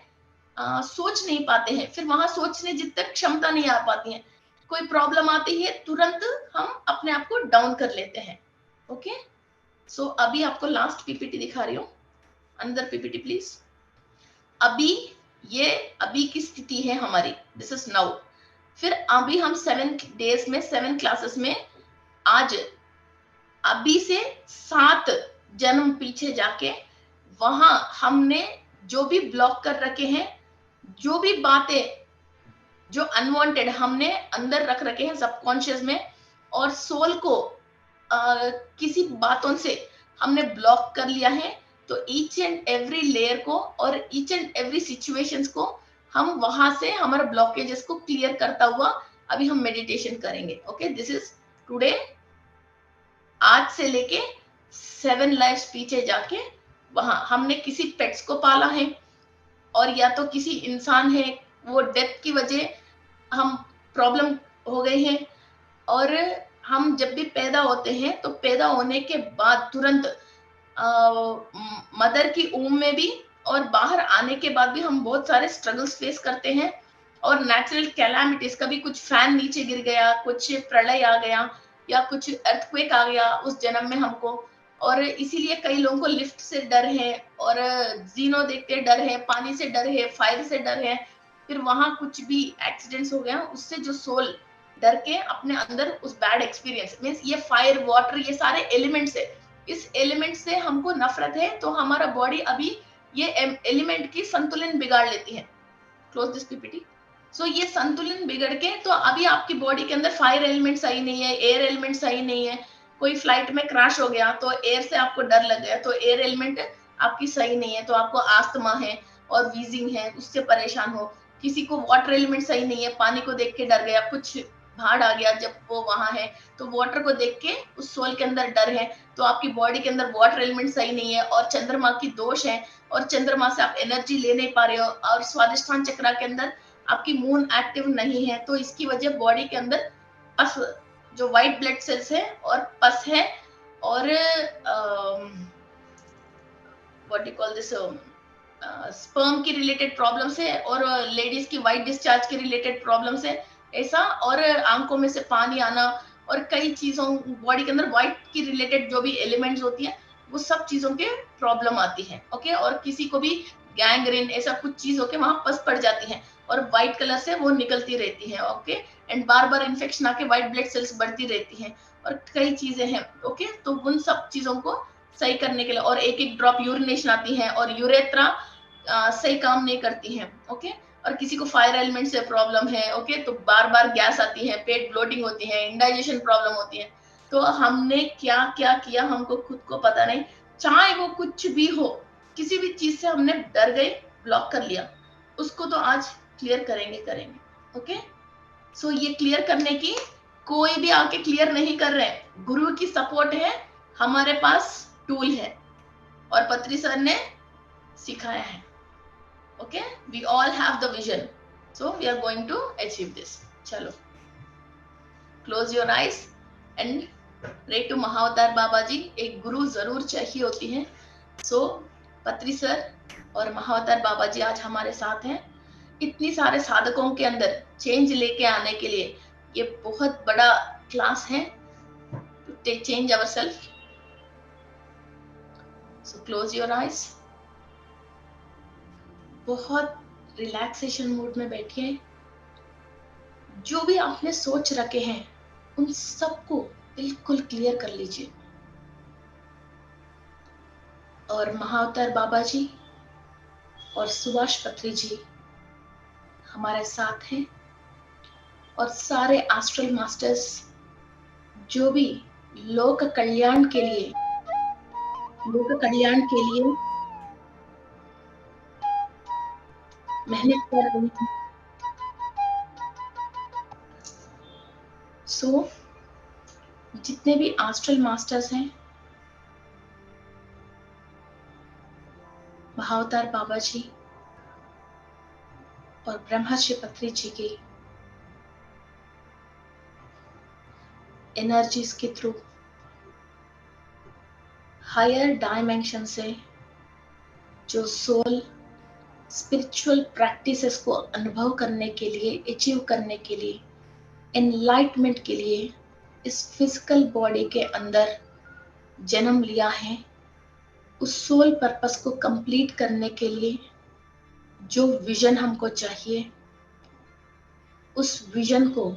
A: सोच नहीं पाते हैं, फिर वहां सोचने जितनी क्षमता नहीं आ पाती है। कोई प्रॉब्लम आती है तुरंत हम अपने आप को डाउन कर लेते हैं। ओके, सो अभी आपको लास्ट पीपीटी दिखा रही हूँ, अंदर पीपीटी प्लीज। अभी ये अभी की स्थिति है हमारी, दिस इज नाउ। फिर अभी हम 7 डेज में 7 क्लासेस में आज अभी से 7 जन्म पीछे जाके वहां हमने जो भी ब्लॉक कर रखे हैं, जो भी बातें जो अनवांटेड हमने अंदर रख रखे हैं सबकॉन्शियस में, और सोल को किसी बातों से हमने ब्लॉक कर लिया है, तो ईच एंड एवरी लेयर को और ईच एंड एवरी सिचुएशंस को हम वहां से हमारे ब्लॉकेजेस को क्लियर करता हुआ अभी हम मेडिटेशन करेंगे। Okay, this is today. आज से लेके 7 लाइफ्स पीछे जाके वहां हमने किसी पेट्स को पाला है, और या तो किसी इंसान है, वो डेथ की वजह हम प्रॉब्लम हो गए हैं, और हम जब भी पैदा होते हैं तो पैदा होने के बाद तुरंत मदर की ऊम में भी और बाहर आने के बाद भी हम बहुत सारे स्ट्रगल्स फेस करते हैं, और नेचुरल कैलामिटीज, कभी कुछ फैन नीचे गिर गया, कुछ प्रलय आ गया, या कुछ अर्थक्वेक आ गया उस जन्म में हमको, और इसीलिए कई लोगों को लिफ्ट से डर है, और जीनो देख के डर है, पानी से डर है, फायर से डर है, फिर वहां कुछ भी एक्सीडेंट्स हो गया, उससे जो सोल डर के अपने अंदर उस बैड एक्सपीरियंस मीन्स, ये फायर वाटर ये सारे एलिमेंट्स है, इस एलिमेंट से हमको नफरत है, तो हमारा बॉडी अभी ये एलिमेंट की संतुलन बिगाड़ लेती है। Close this PPT. सो ये संतुलन बिगड़ के, तो अभी आपकी बॉडी के अंदर फायर एलिमेंट सही नहीं है, एयर एलिमेंट सही नहीं है, कोई फ्लाइट में क्रैश हो गया तो एयर से आपको डर लग गया, तो एयर एलिमेंट आपकी सही नहीं है, तो आपको आस्थमा है और वीजिंग है, उससे परेशान हो। किसी को वाटर एलिमेंट सही नहीं है, पानी को देख के डर गया, कुछ भाड़ आ गया जब वो वहां है, तो वाटर को देख के उस सोल के अंदर डर है, तो आपकी बॉडी के अंदर वाटर एलिमेंट सही नहीं है, और चंद्रमा की दोष है, और चंद्रमा से आप एनर्जी ले नहीं पा रहे हो, और स्वादिष्ठान चक्र के अंदर आपकी मून एक्टिव नहीं है, तो इसकी वजह बॉडी के अंदर पस, जो व्हाइट ब्लड सेल्स है और पस है, और what you call this sperm की रिलेटेड प्रॉब्लम्स है, और लेडीज की व्हाइट डिस्चार्ज के रिलेटेड प्रॉब्लम्स है ऐसा, और आंखों में से पानी आना, और कई चीजों बॉडी के अंदर व्हाइट की रिलेटेड जो भी एलिमेंट्स होती है वो सब चीजों के प्रॉब्लम आती है। ओके, और किसी को भी गैंग्रीन ऐसा कुछ चीज होके वहां पस पड़ जाती है, और व्हाइट कलर से वो निकलती रहती है। Okay, and bar bar infection आके व्हाइट ब्लड सेल्स बढ़ती रहती हैं, और कई चीजें हैं। ओके, तो उन सब चीजों को सही करने के लिए, और एक एक ड्रॉप यूरिनेशन आती है, और यूरेथ्रा सही काम नहीं करती है। ओके, और किसी को फायर एलिमेंट से प्रॉब्लम है, ओके, तो बार बार गैस आती है, पेट ब्लोटिंग होती है, इंडाइजेशन प्रॉब्लम होती है। तो हमने क्या क्या किया हमको खुद को पता नहीं, चाहे वो कुछ भी हो, किसी भी चीज से हमने डर गए, ब्लॉक कर लिया, उसको तो आज क्लियर करेंगे। ओके, सो ये क्लियर करने की कोई भी आके क्लियर नहीं कर रहे हैं, गुरु की सपोर्ट है, हमारे पास टूल है, और पत्री सर ने सिखाया है। Okay, we all have the vision, so we are going to achieve this. चलो, close your eyes and pray to महाअवतार Baba जी। एक गुरु जरूर चाहिए होती है। So पत्री सर और महाअवतार बाबा जी आज हमारे साथ हैं। इतनी सारे साधकों के अंदर चेंज लेके आने के लिए ये बहुत बड़ा क्लास है, to take change ourselves. So close your eyes. बहुत रिलैक्सेशन मूड में बैठिए। जो भी आपने सोच रखे हैं उन सबको बिल्कुल क्लियर कर लीजिए, और महाअवतार बाबा जी और सुभाष पत्री जी हमारे साथ हैं, और सारे एस्ट्रल मास्टर्स जो भी लोक कल्याण के लिए मेहनत कर रहे हैं। सो जितने भी एस्ट्रल मास्टर्स हैं, महाअवतार बाबा जी और ब्रह्मर्षि पत्री जी की एनर्जीज के थ्रू हायर डायमेंशन से जो सोल स्पिरिचुअल प्रैक्टिसेस को अनुभव करने के लिए, अचीव करने के लिए, एनलाइटमेंट के लिए इस फिजिकल बॉडी के अंदर जन्म लिया है, उस सोल पर्पस को कंप्लीट करने के लिए जो विजन हमको चाहिए, उस विजन को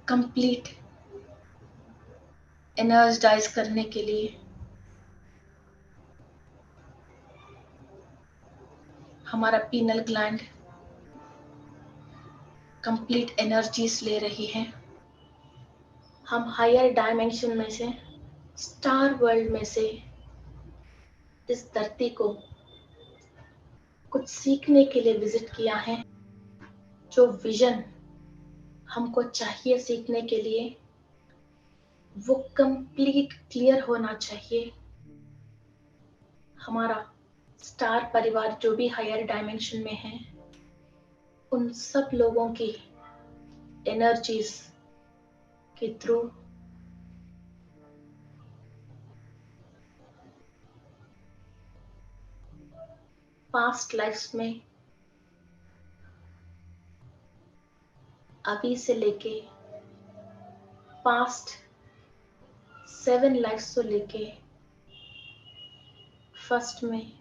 A: कंप्लीट एनर्जाइज करने के लिए हमारा पीनल ग्लैंड कंप्लीट एनर्जीज ले रही है। हम हायर डायमेंशन में से, स्टार वर्ल्ड में से इस धरती को कुछ सीखने के लिए विजिट किया है। जो विजन हमको चाहिए सीखने के लिए वो कंप्लीट क्लियर होना चाहिए। हमारा स्टार परिवार जो भी हायर डायमेंशन में है, उन सब लोगों की एनर्जीज के थ्रू पास्ट लाइफ्स में अभी से लेके पास्ट 7 लाइफ्स से लेके फर्स्ट में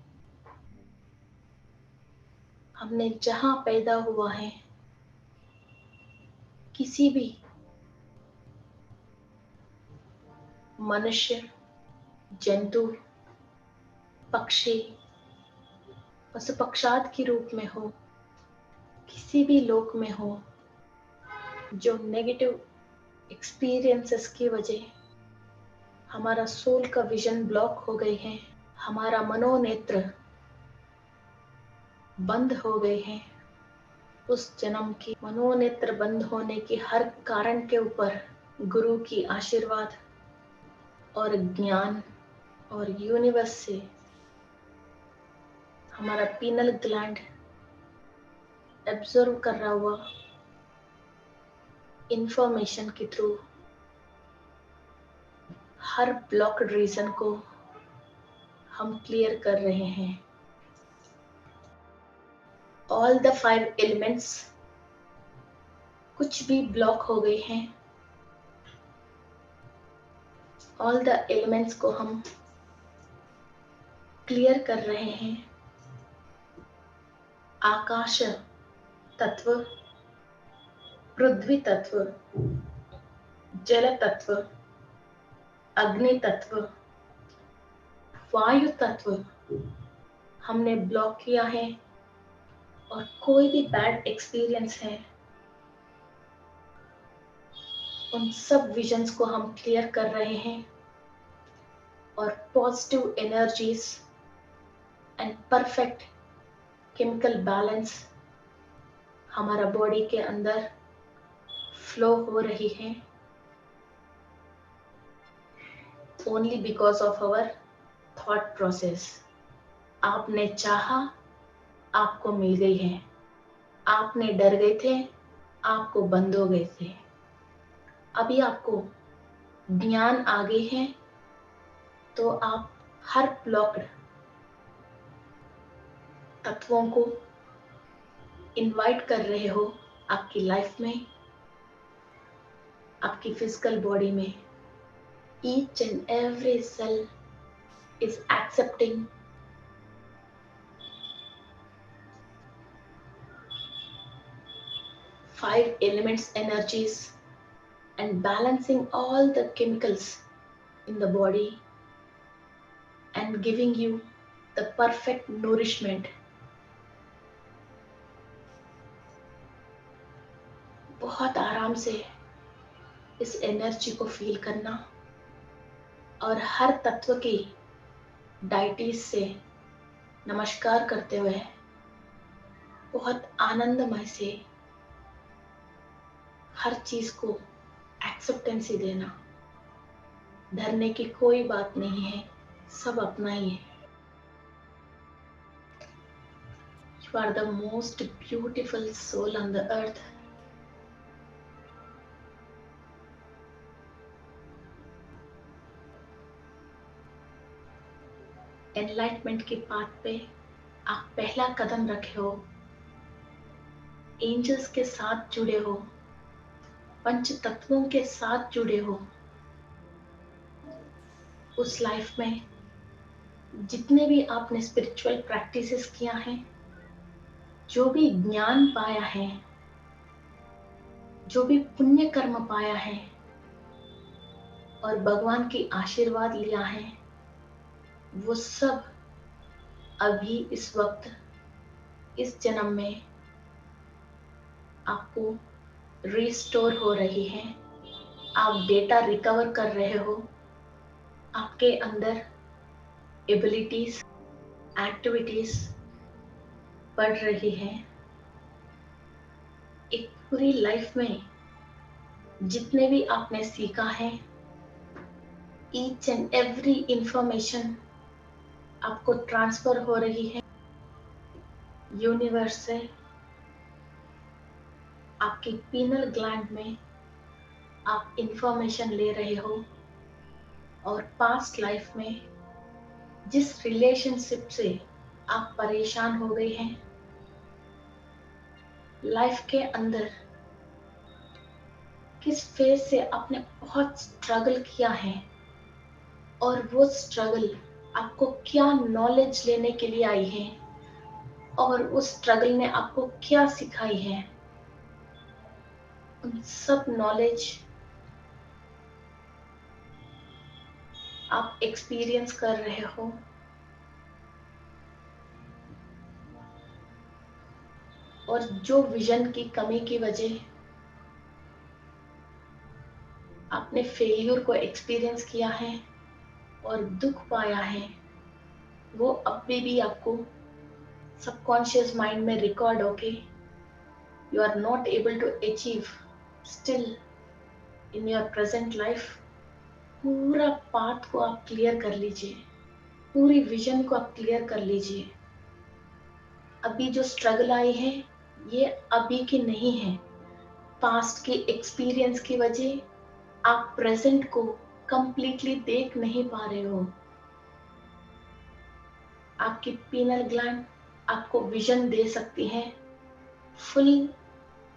A: हमने जहां पैदा हुआ है, किसी भी मनुष्य, जंतु, पक्षी, पशु पक्षाद के रूप में हो, किसी भी लोक में हो, जो नेगेटिव एक्सपीरियंसेस की वजह हमारा सोल का विजन ब्लॉक हो गए हैं, हमारा मनोनेत्र बंद हो गए हैं, उस जन्म की मनोनेत्र बंद होने की हर कारण के ऊपर गुरु की आशीर्वाद और ज्ञान और यूनिवर्स से हमारा पीनल ग्लैंड एब्जॉर्व कर रहा हुआ इंफॉर्मेशन के थ्रू हर ब्लॉक्ड रीजन को हम क्लियर कर रहे हैं। ऑल द 5 एलिमेंट्स कुछ भी ब्लॉक हो गए हैं, ऑल द एलिमेंट्स को हम क्लियर कर रहे हैं। आकाश तत्व, पृथ्वी तत्व, जल तत्व, अग्नि तत्व, वायु तत्व हमने ब्लॉक किया है, और कोई भी बैड एक्सपीरियंस है उन सब विजन्स को हम क्लियर कर रहे हैं, और positive energies and perfect chemical balance हमारा बॉडी के अंदर फ्लो हो रही है, only because of our thought process. आपने चाहा, आपको मिल गई है। आपने डर गए थे, आपको बंद हो गए थे। अभी आपको ज्ञान आ गई है, तो आप हर ब्लॉक्ड तत्वों को इनवाइट कर रहे हो आपकी लाइफ में, आपकी फिजिकल बॉडी में। Each and every cell is accepting five elements energies and balancing all the chemicals in the body and giving you the perfect nourishment. बहुत आराम से इस एनर्जी को फील करना, और हर तत्व की डाइटीज से नमस्कार करते हुए बहुत आनंदमय से हर चीज को एक्सेप्टेंसी देना। डरने की कोई बात नहीं है, सब अपना ही है। You are the most beautiful soul on the earth. Enlightenment के पाथ पे आप पहला कदम रखे हो, एंजल्स के साथ जुड़े हो, पंच तत्वों के साथ जुड़े हो। उस लाइफ में जितने भी आपने स्पिरिचुअल प्रैक्टिसेस किया है, जो भी ज्ञान पाया है, जो भी पुण्य कर्म पाया है, और भगवान की आशीर्वाद लिया है, वो सब अभी इस वक्त इस जन्म में आपको रिस्टोर हो रही है। आप डेटा रिकवर कर रहे हो, आपके अंदर एबिलिटीज, एक्टिविटीज बढ़ रही है। एक पूरी लाइफ में जितने भी आपने सीखा है, ईच एंड एवरी इंफॉर्मेशन आपको ट्रांसफर हो रही है यूनिवर्स से। आपकी पीनल ग्लैंड में आप इंफॉर्मेशन ले रहे हो, और पास्ट लाइफ में जिस रिलेशनशिप से आप परेशान हो गए हैं, लाइफ के अंदर किस फेज से आपने बहुत स्ट्रगल किया है, और वो स्ट्रगल आपको क्या नॉलेज लेने के लिए आई है, और उस स्ट्रगल ने आपको क्या सिखाई है, उन सब नॉलेज आप एक्सपीरियंस कर रहे हो। और जो विजन की कमी की वजह आपने फेल्यूर को एक्सपीरियंस किया है और दुख पाया है, वो अभी भी आपको सबकॉन्शियस माइंड में रिकॉर्ड होके you are not able to achieve still in your present life. पूरा पाथ को आप क्लियर कर लीजिए, पूरी विजन को आप क्लियर कर लीजिए। अभी जो स्ट्रगल आई है, ये अभी की नहीं है, पास्ट की एक्सपीरियंस की वजह आप प्रेजेंट को कंप्लीटली देख नहीं पा रहे हो। आपकी पीनल ग्लैंड आपको विजन दे सकती है, फुल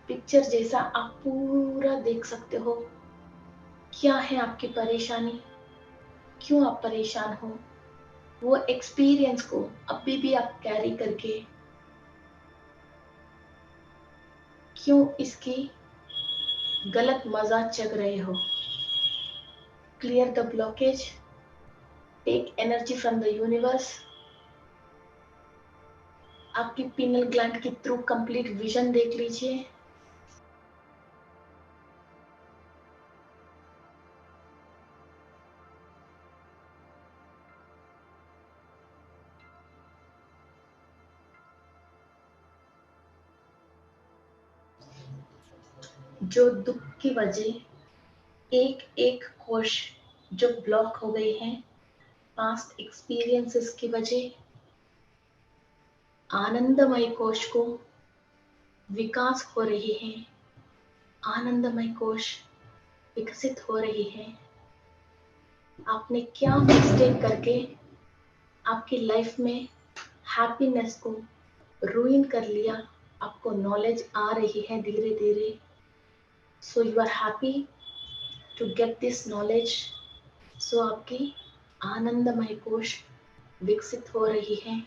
A: पिक्चर जैसा आप पूरा देख सकते हो। क्या है आपकी परेशानी, क्यों आप परेशान हो, वो एक्सपीरियंस को अभी भी आप कैरी करके क्यों इसकी गलत मजा चख रहे हो। Clear the blockage, take energy from the universe. आपकी पीनल ग्लैंड की थ्रू कंप्लीट विजन देख लीजिए। जो दुख की वजह एक एक कोश जो ब्लॉक हो गई है, पास्ट एक्सपीरियंसेस की वजह आनंदमय कोश को विकास हो रही है, आनंदमय कोश विकसित हो रही है। आपने क्या मिस्टेक करके आपकी लाइफ में हैप्पीनेस को रूइन कर लिया, आपको नॉलेज आ रही है धीरे धीरे। So you are happy to get this knowledge. So आपकी आनंदमय कोश विकसित हो रही है।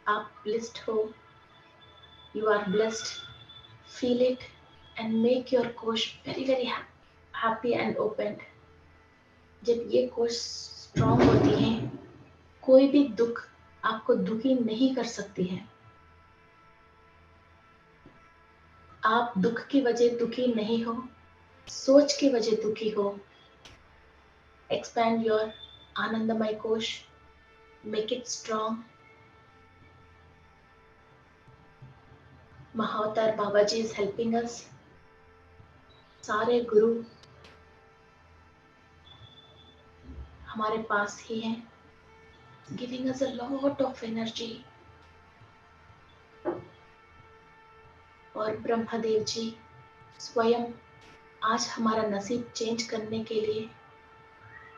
A: आप ब्लेस्ड हो, you are blessed. Feel it and make your कोश very very happy and open. जब ये कोश स्ट्रॉन्ग होती है, कोई भी दुख आपको दुखी नहीं कर सकती है। आप दुख की वजह दुखी नहीं हो, सोच की वजह दुखी हो। एक्सपैंड योर आनंदमय कोश, make it strong. Mahavatar Baba ji is helping us. सारे गुरु हमारे पास ही हैं, giving us a lot of energy. और ब्रह्मदेव जी स्वयं आज हमारा नसीब चेंज करने के लिए,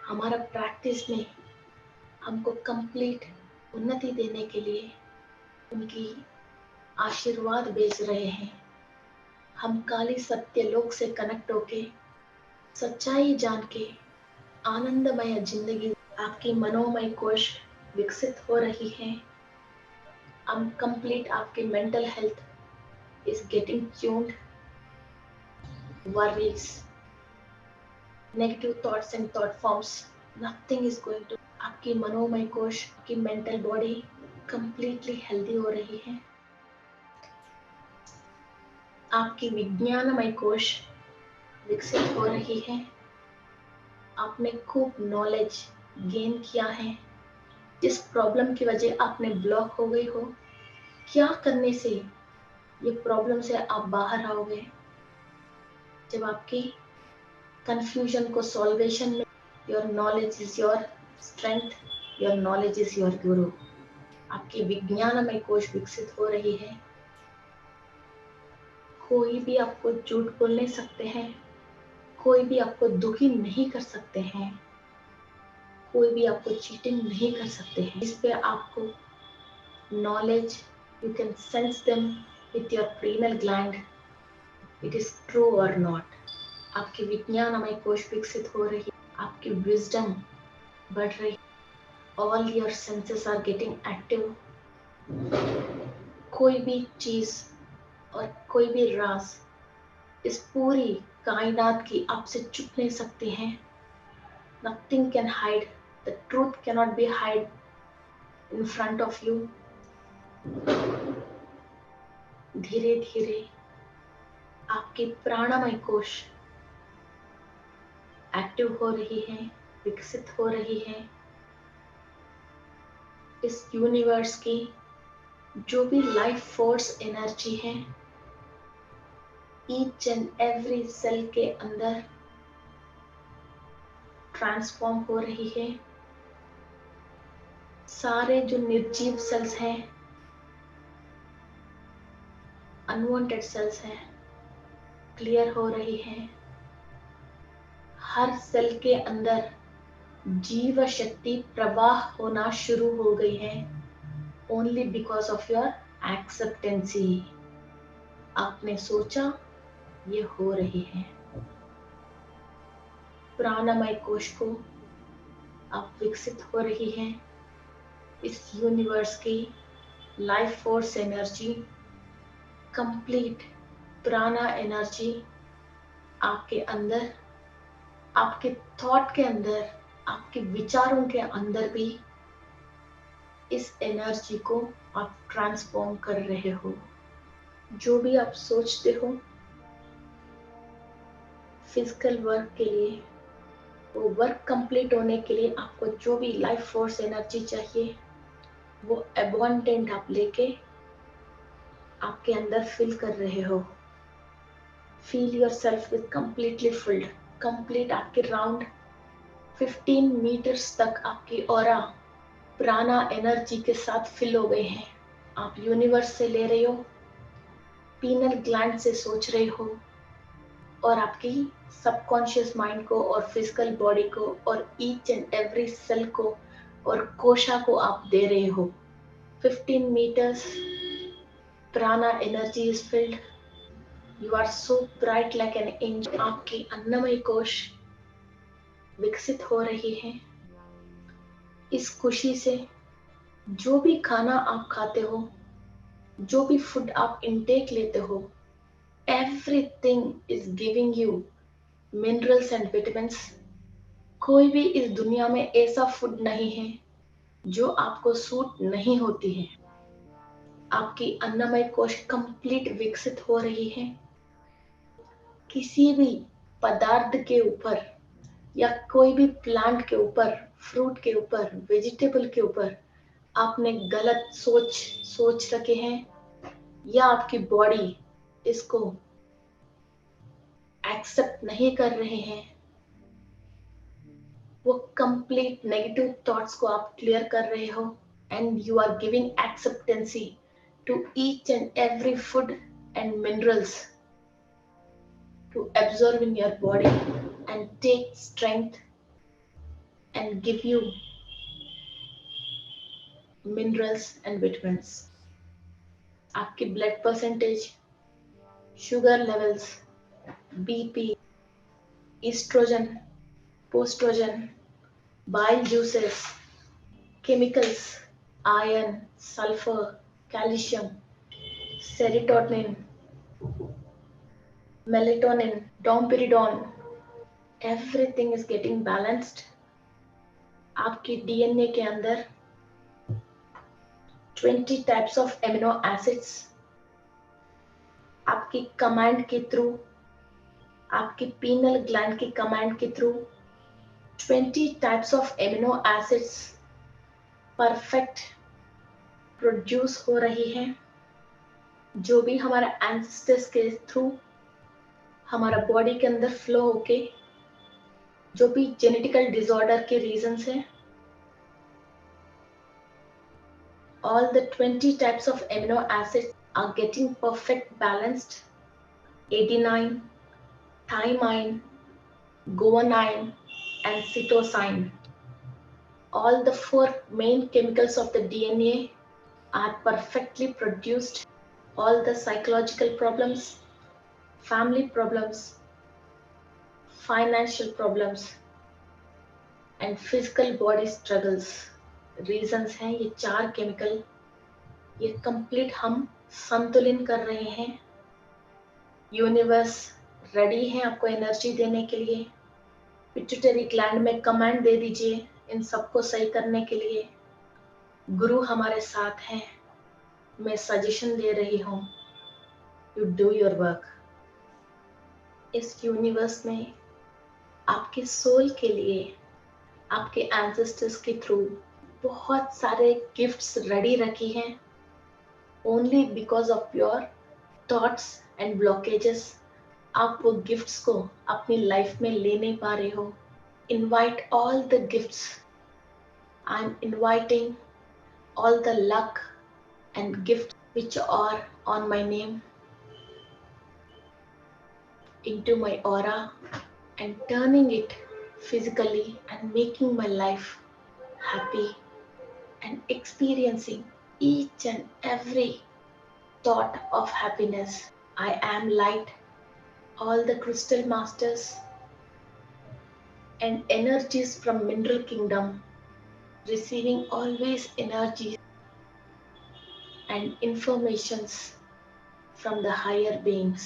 A: हमारा प्रैक्टिस में हमको कंप्लीट उन्नति देने के लिए उनकी आशीर्वाद भेज रहे हैं। हम काली सत्य लोक से कनेक्ट होके सच्चाई जान के आनंदमय जिंदगी, आपकी मनोमय कोश विकसित हो रही है। हम कंप्लीट आपकी mental health is getting tuned. worries, negative thoughts and thought forms, nothing is going to. आपकी मनोमय कोश, आपकी मेंटल बॉडी कंप्लीटली हेल्दी हो रही है। आपकी विज्ञानमय कोश विकसित हो रही है। आपने खूब नॉलेज गेन किया है। जिस प्रॉब्लम की वजह आपने ब्लॉक हो गई हो, क्या करने से ये प्रॉब्लम से आप बाहर आओगे? जब आपकी कंफ्यूजन को सॉल्वेशन में, your knowledge is your strength, your knowledge is your गुरु। आपकी विज्ञानमय कोश विकसित हो रही है। कोई भी आपको झूठ बोल नहीं सकते हैं, कोई भी आपको दुखी नहीं कर सकते हैं, कोई भी आपको चीटिंग नहीं कर सकते हैं। इस पे आपको knowledge, you can sense them with your pineal gland, it is true और नॉट। आपकी विज्ञानमय कोश विकसित हो रही, आपकी विजडम बढ़ रही, all your senses are getting active. कोई भी चीज और कोई भी राज इस पूरी कायनात की आपसे छुप नहीं सकती हैं। Nothing can hide, the truth cannot be hide in front of you. धीरे धीरे आपकी प्राणमय कोश एक्टिव हो रही है, विकसित हो रही है। इस यूनिवर्स की जो भी लाइफ फोर्स एनर्जी है, ईच एंड एवरी सेल के अंदर ट्रांसफॉर्म हो रही है। सारे जो निर्जीव सेल्स हैं, अनवांटेड सेल्स हैं, क्लियर हो रही हैं। हर सेल के अंदर जीव शक्ति प्रवाह होना शुरू हो गई है, ओनली बिकॉज ऑफ योर एक्सेप्टेंसी। आपने सोचा, ये हो रही है। प्राणमय कोश को आप विकसित हो रही हैं। इस यूनिवर्स की लाइफ फोर्स एनर्जी, कंप्लीट प्राणा एनर्जी आपके अंदर, आपके थॉट के अंदर, आपके विचारों के अंदर भी इस एनर्जी को आप ट्रांसफॉर्म कर रहे हो। जो भी आप सोचते हो फिजिकल वर्क के लिए, वो वर्क कंप्लीट होने के लिए आपको जो भी लाइफ फोर्स एनर्जी चाहिए, वो अबंडेंट आप लेके आपके अंदर फिल कर रहे हो। Feel your self with completely filled. Complete आपके राउंड 15 मीटर्स तक आपकी ऑरा प्राणा एनर्जी के साथ फिल हो गए हैं। आप यूनिवर्स से ले रहे हो, पीनल ग्लैंड से सोच रहे हो, और आपकी सबकॉन्शियस माइंड को और फिजिकल बॉडी को और ईच एंड एवरी सेल को और कोशा को आप दे रहे हो। 15 meters prana energy is filled. You are so bright like an angel. आपकी अन्नमय कोश विकसित हो रही है। इस खुशी से जो भी खाना आप खाते हो, जो भी फूड आप इनटेक लेते हो, everything is giving you minerals and vitamins. कोई भी इस दुनिया में ऐसा फूड नहीं है जो आपको सूट नहीं होती है। आपकी अन्नमय कोश कंप्लीट विकसित हो रही है। किसी भी पदार्थ के ऊपर या कोई भी प्लांट के ऊपर, फ्रूट के ऊपर, वेजिटेबल के ऊपर आपने गलत सोच रखे हैं, या आपकी बॉडी इसको एक्सेप्ट नहीं कर रहे हैं, वो कंप्लीट नेगेटिव थॉट्स को आप क्लियर कर रहे हो, and you are giving acceptancy to each and every food and minerals to absorb in your body and take strength and give you minerals and vitamins. आपकी blood percentage, sugar levels, BP, oestrogen, पोस्ट्रोजन, bile juices, chemicals, iron, sulphur, calcium, serotonin, melatonin, domperidone, everything is getting balanced. आपके DNA के अंदर 20 types of amino acids आपकी command के through, आपकी pineal gland की command के through 20 types of amino acids perfect produce हो रही हैं। जो भी हमारा एंसेस्टर्स के थ्रू हमारा बॉडी के अंदर फ्लो होके जो भी जेनेटिकल डिसऑर्डर के रीजंस हैं, all the 20 types of amino acids are getting perfect balanced. Adenine, thymine, guanine, and cytosine. All the 4 main chemicals of the DNA are perfectly produced. All the psychological problems, family problems, financial problems, and physical body struggles reasons हैं ये 4 chemical, ये complete हम संतुलन कर रहे हैं। Universe ready है आपको एनर्जी देने के लिए। पिट्यूटरी ग्लैंड में कमांड दे दीजिए इन सबको सही करने के लिए। गुरु हमारे साथ हैं, मैं सजेशन दे रही हूँ, यू डू योर वर्क। इस यूनिवर्स में आपके सोल के लिए, आपके एंसेस्टर्स के थ्रू बहुत सारे गिफ्ट्स रेडी रखी हैं। Only because of your thoughts and blockages आप वो गिफ्ट्स को अपनी लाइफ में ले नहीं पा रहे हो। Invite all the gifts. I am inviting all the luck and gifts which are on my name into my aura and turning it physically and making my life happy and experiencing each and every thought of happiness. I am light. All the crystal masters and energies from mineral kingdom receiving always energies and informations from the higher beings.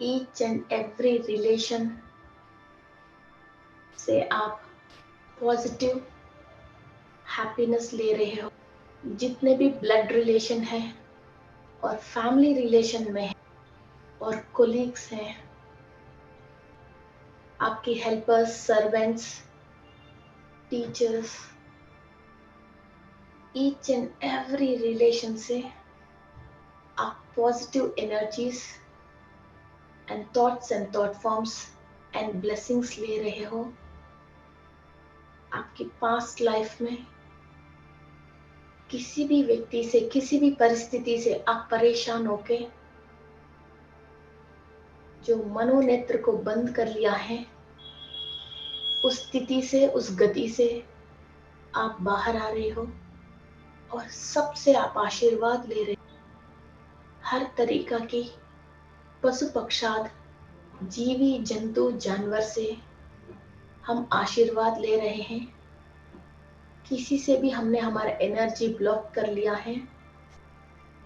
A: Each and every relation से आप positive happiness ले रहे हो। जितने भी blood relation है और family relation में है और कोलीग्स हैं, आपके helpers, servants, teachers, each and every relation से आप positive energies and thoughts and thought forms and blessings ले रहे हो। आपकी पास्ट लाइफ में किसी भी व्यक्ति से, किसी भी परिस्थिति से आप परेशान होके जो मनोनेत्र को बंद कर लिया है, उस स्थिति से, उस गति से आप बाहर आ रहे हो और सबसे आप आशीर्वाद ले रहे हो। हर तरीका की पशु पक्षाद, जीवी जंतु जानवर से हम आशीर्वाद ले रहे हैं। किसी से भी हमने हमारा एनर्जी ब्लॉक कर लिया है।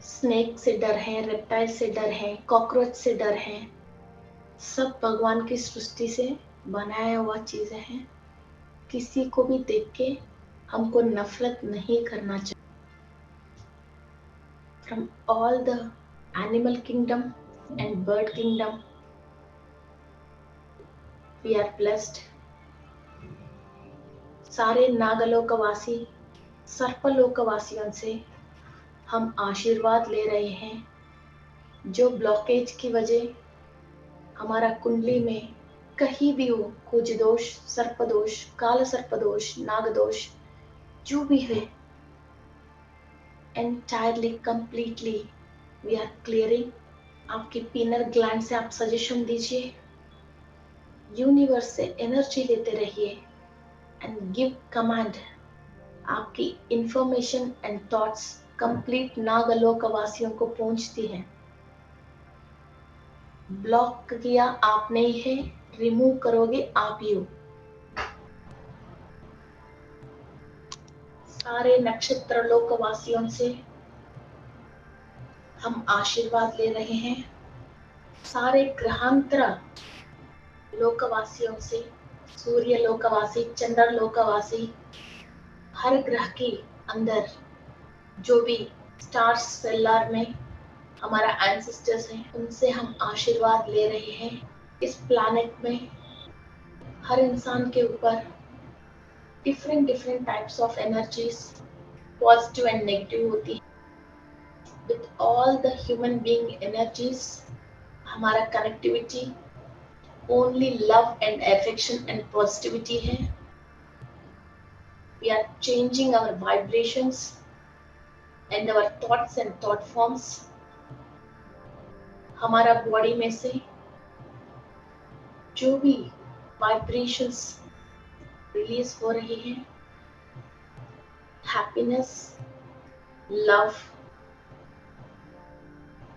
A: स्नेक से डर है, रेप्टाइल से डर है, कॉकरोच से डर है। सब भगवान की सृष्टि से बनाया हुआ चीजें हैं। किसी को भी देख के हमको नफरत नहीं करना चाहिए। From all the animal kingdom and bird kingdom, we are blessed. सारे नागलोकवासी, सर्पलोकवासियों से हम आशीर्वाद ले रहे हैं। जो ब्लॉकेज की वजह हमारा कुंडली में कहीं भी हो, कुछ दोष, सर्पदोष, काल सर्पदोष, नागदोष, जो भी है, entirely completely we are clearing। आपकी पीनल ग्लैंड से आप सजेशन दीजिए, यूनिवर्स से एनर्जी लेते रहिए एंड गिव कमांड। आपकी इंफॉर्मेशन एंड थॉट्स कंप्लीट नागलोकवासियों को पहुंचती है। ब्लॉक किया आपने ही है, रिमूव करोगे आप ही हो। सारे नक्षत्र लोकवासियों से हम आशीर्वाद ले रहे हैं। सारे ग्रहांतरा लोकवासियों से, सूर्य लोकवासी, चंद्र लोकवासी, हर ग्रह के अंदर जो भी स्टार्स सेल्लार में हमारा एंसेस्टर्स हैं, उनसे हम आशीर्वाद ले रहे हैं। इस प्लैनेट में हर इंसान के ऊपर different different types of energies, positive and negative होती है। With all the human being energies हमारा connectivity only love and affection and positivity है। We are changing our vibrations and our thoughts and thought forms. हमारा body में से जो भी vibrations release हो रही है, हैप्पीनेस, लव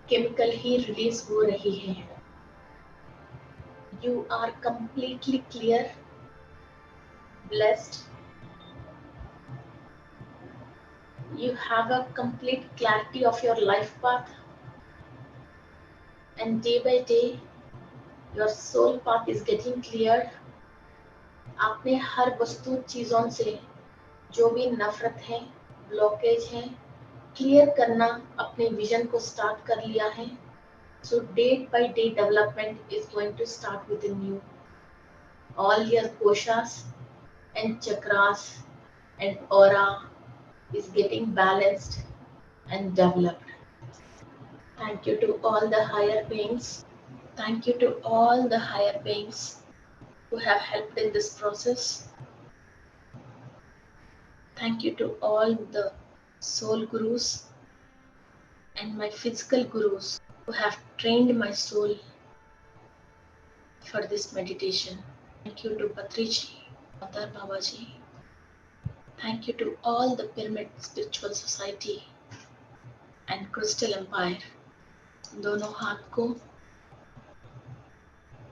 A: केमिकल ही रिलीज हो रही है। You are completely clear, blessed. You have a complete clarity of your life path, and day by day your soul path is getting cleared. आपने हर वस्तु चीजों से जो भी नफरत है, ब्लॉकेज है, क्लियर करना अपने विजन को स्टार्ट कर लिया है। So day by day development is going to start within you. All your koshas and chakras and aura is getting balanced and developed. Thank you to all the higher beings. Thank you to all the higher beings who have helped in this process. Thank you to all the soul gurus and my physical gurus who have trained my soul for this meditation. Thank you to Patriji, Mother Babaji. Thank you to all the Pyramid Spiritual Society and Crystal Empire. दोनों हाथ को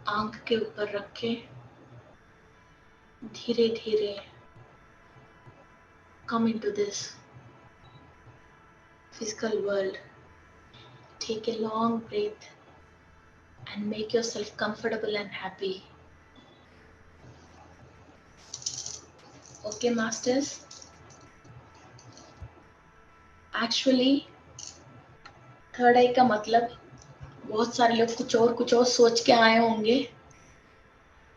A: आंख के ऊपर रखे धीरे धीरे come into this physical world. Take a long breath and make yourself comfortable and happy. Okay, masters? Actually, third eye का मतलब बहुत सारे लोग कुछ और सोच के आए होंगे।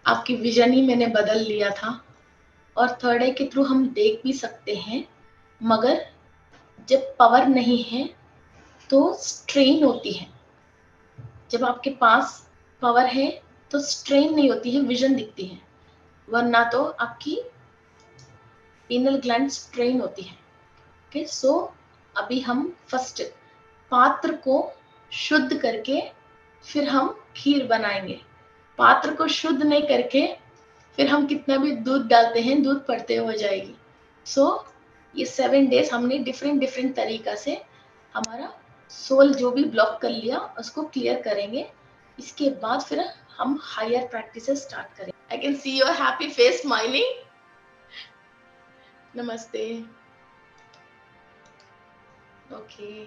A: आपकी विजन ही मैंने बदल लिया था। और थर्ड आई के थ्रू हम देख भी सकते हैं, मगर जब पावर नहीं है तो स्ट्रेन होती है। जब आपके पास पावर है तो स्ट्रेन नहीं होती है, विजन दिखती है, वरना तो आपकी पीनल ग्लैंड स्ट्रेन होती है। ओके, सो अभी हम फर्स्ट पात्र को शुद्ध करके फिर हम खीर बनाएंगे। पात्र को शुद्ध नहीं करके फिर हम कितना भी दूध डालते हैं, दूध पड़ते हो जाएगी। सो ये 7 डेज हमने डिफरेंट तरीका से हमारा सोल जो भी ब्लॉक कर लिया उसको क्लियर करेंगे। इसके बाद फिर हम हायर प्रैक्टिसेस स्टार्ट करेंगे। I can see your happy face smiling. नमस्ते। ओके